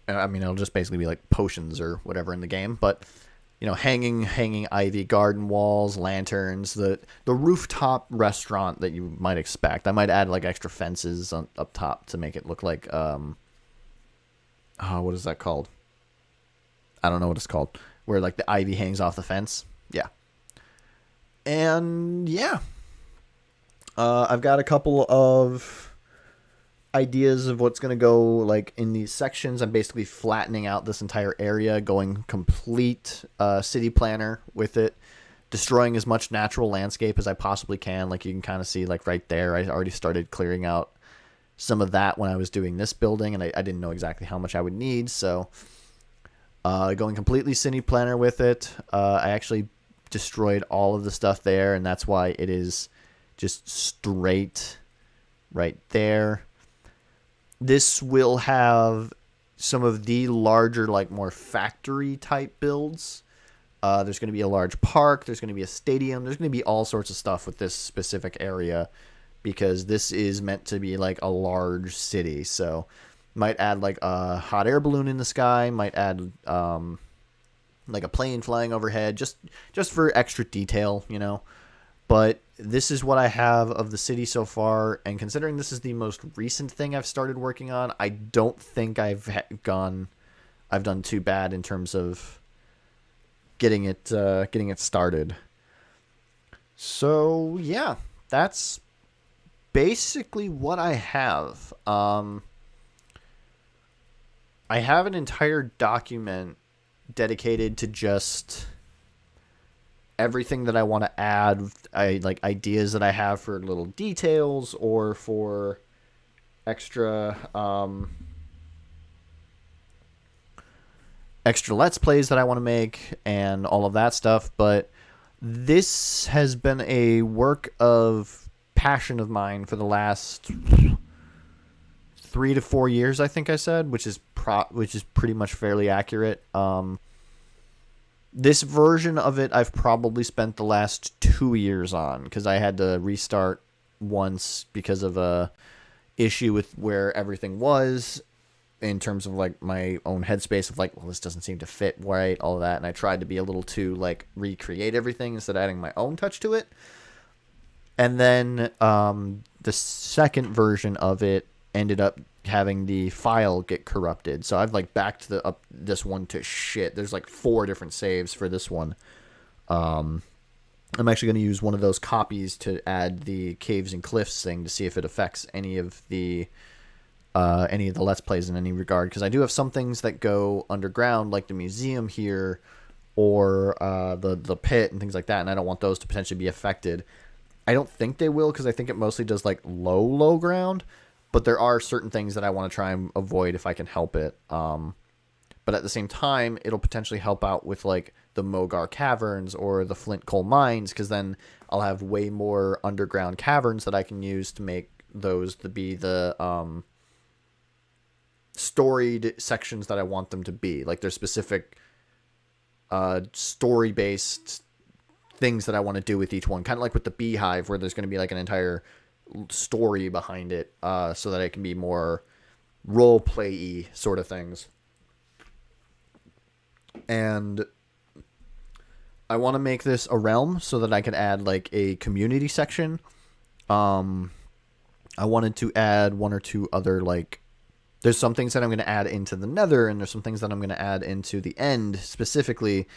I mean, it'll just basically be like potions or whatever in the game, but hanging ivy garden walls, lanterns, the rooftop restaurant that you might expect. I might add like extra fences up top to make it look like what is that called? I don't know what it's called. Where like the ivy hangs off the fence. Yeah. And yeah. I've got a couple of ideas of what's going to go like in these sections. I'm basically flattening out this entire area, going complete city planner with it, destroying as much natural landscape as I possibly can. Like you can kind of see like right there, I already started clearing out some of that when I was doing this building, and I didn't know exactly how much I would need. So going completely city planner with it. I actually destroyed all of the stuff there, and that's why it is just straight right there. This will have some of the larger, like more factory type builds. There's going to be a large park. There's going to be a stadium. There's going to be all sorts of stuff with this specific area because this is meant to be like a large city. So might add like a hot air balloon in the sky. Might add like a plane flying overhead just for extra detail, you know. But this is what I have of the city so far. And considering this is the most recent thing I've started working on, I don't think I've done too bad in terms of getting it started. So yeah, that's basically what I have. I have an entire document dedicated to just everything that I want to add. I like ideas that I have for little details or for extra Let's Plays that I want to make and all of that stuff. But this has been a work of passion of mine for the last 3 to 4 years, I think I said, which is pretty much fairly accurate. This version of it I've probably spent the last 2 years on because I had to restart once because of a issue with where everything was in terms of like my own headspace of like, well, this doesn't seem to fit right, all of that. And I tried to be a little too like recreate everything instead of adding my own touch to it. And then the second version of it ended up having the file get corrupted. So I've like backed this one to shit. There's like 4 different saves for this one. I'm actually going to use one of those copies to add the caves and cliffs thing to see if it affects any of the Let's Plays in any regard, because I do have some things that go underground, like the museum here or the pit and things like that, and I don't want those to potentially be affected. I don't think they will, because I think it mostly does like low ground, but there are certain things that I want to try and avoid if I can help it. But at the same time, it'll potentially help out with like the Mogar Caverns or the Flint Coal Mines, because then I'll have way more underground caverns that I can use to make those to be the storied sections that I want them to be. Like there's specific story-based things that I want to do with each one, kind of like with the Beehive, where there's going to be like an entire story behind it, so that it can be more role play-y sort of things. And I want to make this a realm so that I can add like a community section. I wanted to add 1 or 2 other, like, there's some things that I'm going to add into the Nether, and there's some things that I'm going to add into the End specifically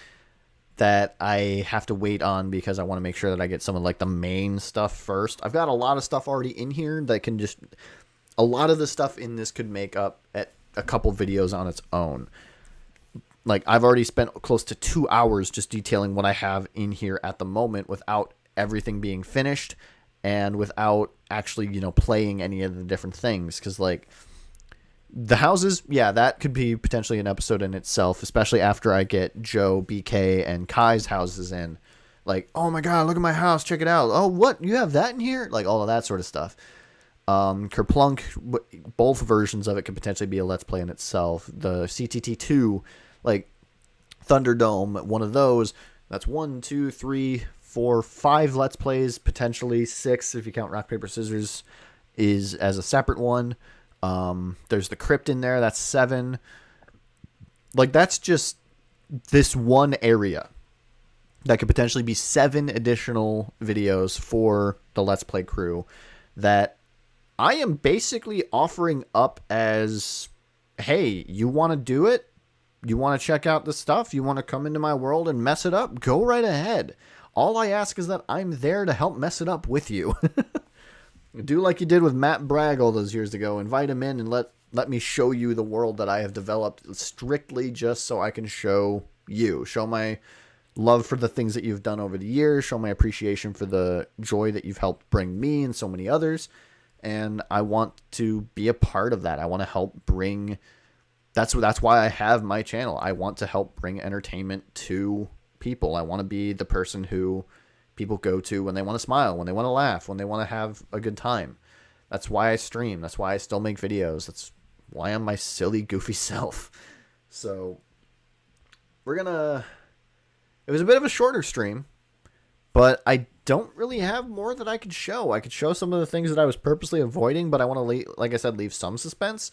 that I have to wait on because I want to make sure that I get some of like the main stuff first. I've got a lot of stuff already in here that can just, a lot of the stuff in this could make up at a couple videos on its own. Like I've already spent close to 2 hours just detailing what I have in here at the moment without everything being finished and without actually, you know, playing any of the different things. Cause like the houses, yeah, that could be potentially an episode in itself, especially after I get Joe, BK, and Kai's houses in. Like, oh my god, look at my house, check it out. Oh, what? You have that in here? Like, all of that sort of stuff. Kerplunk, both versions of it could potentially be a Let's Play in itself. The CTT2, like, Thunderdome, one of those, that's 1, 2, 3, 4, 5 Let's Plays, potentially 6, if you count Rock, Paper, Scissors, is as a separate one. There's the crypt in there, that's 7. Like, that's just this one area that could potentially be 7 additional videos for the Let's Play crew that I am basically offering up as, hey, you want to do it? You want to check out the stuff? You want to come into my world and mess it up? Go right ahead. All I ask is that I'm there to help mess it up with you. Do like you did with Matt Bragg all those years ago. Invite him in and let me show you the world that I have developed strictly just so I can show you. Show my love for the things that you've done over the years. Show my appreciation for the joy that you've helped bring me and so many others. And I want to be a part of that. I want to help bring... That's why I have my channel. I want to help bring entertainment to people. I want to be the person who people go to when they want to smile, when they want to laugh, when they want to have a good time. That's why I stream. That's why I still make videos. That's why am my silly, goofy self? So, we're gonna... It was a bit of a shorter stream, but I don't really have more that I could show. I could show some of the things that I was purposely avoiding, but I want to, like I said, leave some suspense.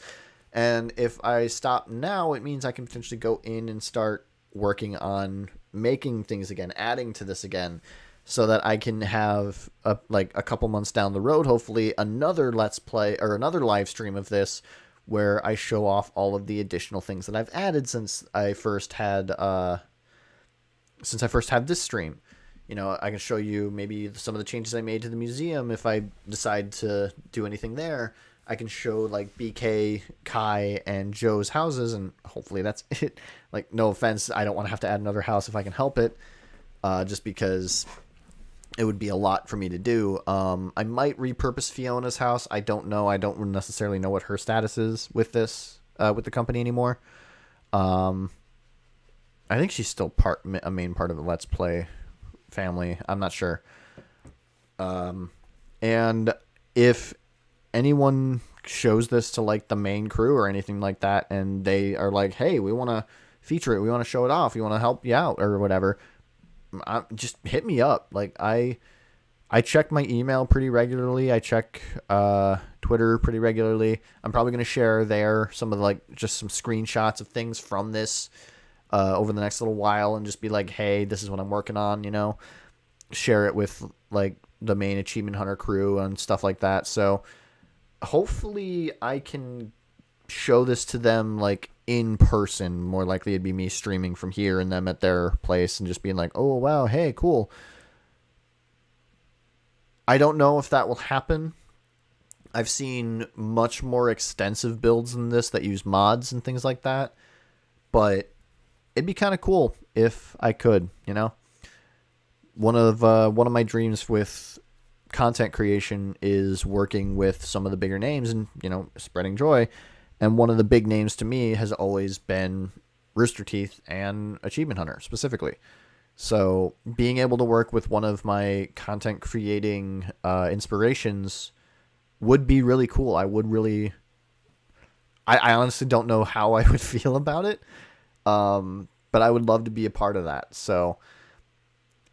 And if I stop now, it means I can potentially go in and start working on making things again, adding to this again, so that I can have, a couple months down the road, hopefully, another Let's Play or another live stream of this where I show off all of the additional things that I've added since I first had this stream. You know, I can show you maybe some of the changes I made to the museum if I decide to do anything there. I can show, like, BK, Kai, and Joe's houses, and hopefully that's it. Like, no offense, I don't want to have to add another house if I can help it, just because it would be a lot for me to do. I might repurpose Fiona's house. I don't know. I don't necessarily know what her status is with this, with the company anymore. I think she's still a main part of the Let's Play family. I'm not sure. And if anyone shows this to, like, the main crew or anything like that, and they are like, hey, we want to feature it, we want to show it off, we want to help you out or whatever, just hit me up. Like, I check my email pretty regularly. I check Twitter pretty regularly. I'm probably going to share there some of the, like, just some screenshots of things from this over the next little while, and just be like, hey, this is what I'm working on, you know, share it with, like, the main Achievement Hunter crew and stuff like that. So hopefully I can show this to them, like, in person. More likely it'd be me streaming from here and them at their place and just being like, oh, wow, hey, cool. I don't know if that will happen. I've seen much more extensive builds than this that use mods and things like that, but it'd be kind of cool if I could, you know? One of my dreams with content creation is working with some of the bigger names and, you know, spreading joy. And one of the big names to me has always been Rooster Teeth and Achievement Hunter specifically. So being able to work with one of my content creating inspirations would be really cool. I honestly don't know how I would feel about it. But I would love to be a part of that. So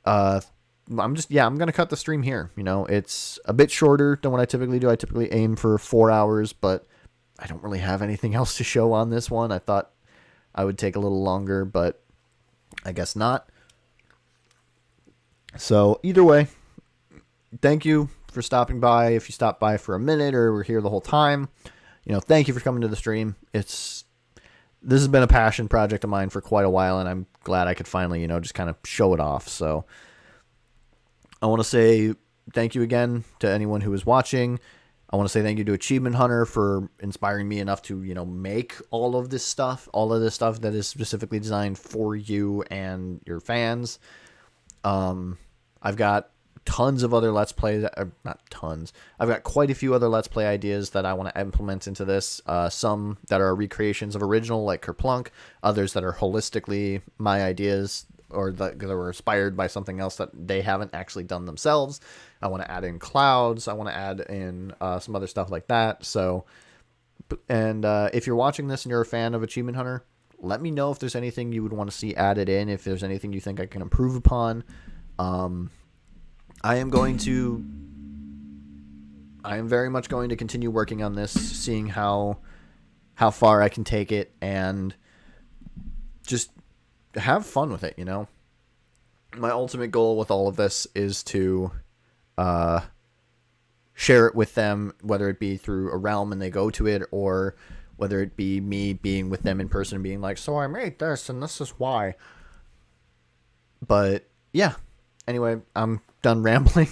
I'm going to cut the stream here. You know, it's a bit shorter than what I typically do. I typically aim for 4 hours, but I don't really have anything else to show on this one. I thought I would take a little longer, but I guess not. So either way, thank you for stopping by. If you stopped by for a minute or were here the whole time, you know, thank you for coming to the stream. This has been a passion project of mine for quite a while, and I'm glad I could finally, you know, just kind of show it off. So I want to say thank you again to anyone who is watching. I want to say thank you to Achievement Hunter for inspiring me enough to, you know, make all of this stuff that is specifically designed for you and your fans. I've got tons of other Let's Plays, not tons. I've got quite a few other Let's Play ideas that I want to implement into this. Some that are recreations of original, like Kerplunk. Others that are holistically my ideas, or that were inspired by something else that they haven't actually done themselves. I want to add in clouds. I want to add in some other stuff like that. So, and if you're watching this and you're a fan of Achievement Hunter, let me know if there's anything you would want to see added in, if there's anything you think I can improve upon. I am very much going to continue working on this, seeing how far I can take it, and just have fun with it, you know? My ultimate goal with all of this is to share it with them, whether it be through a realm and they go to it, or whether it be me being with them in person and being like, so I made this and this is why. But yeah, anyway, I'm done rambling.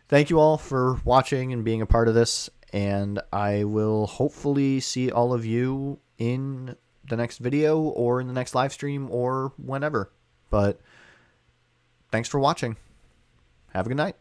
Thank you all for watching and being a part of this, and I will hopefully see all of you in the next video or in the next live stream or whenever. But thanks for watching. Have a good night.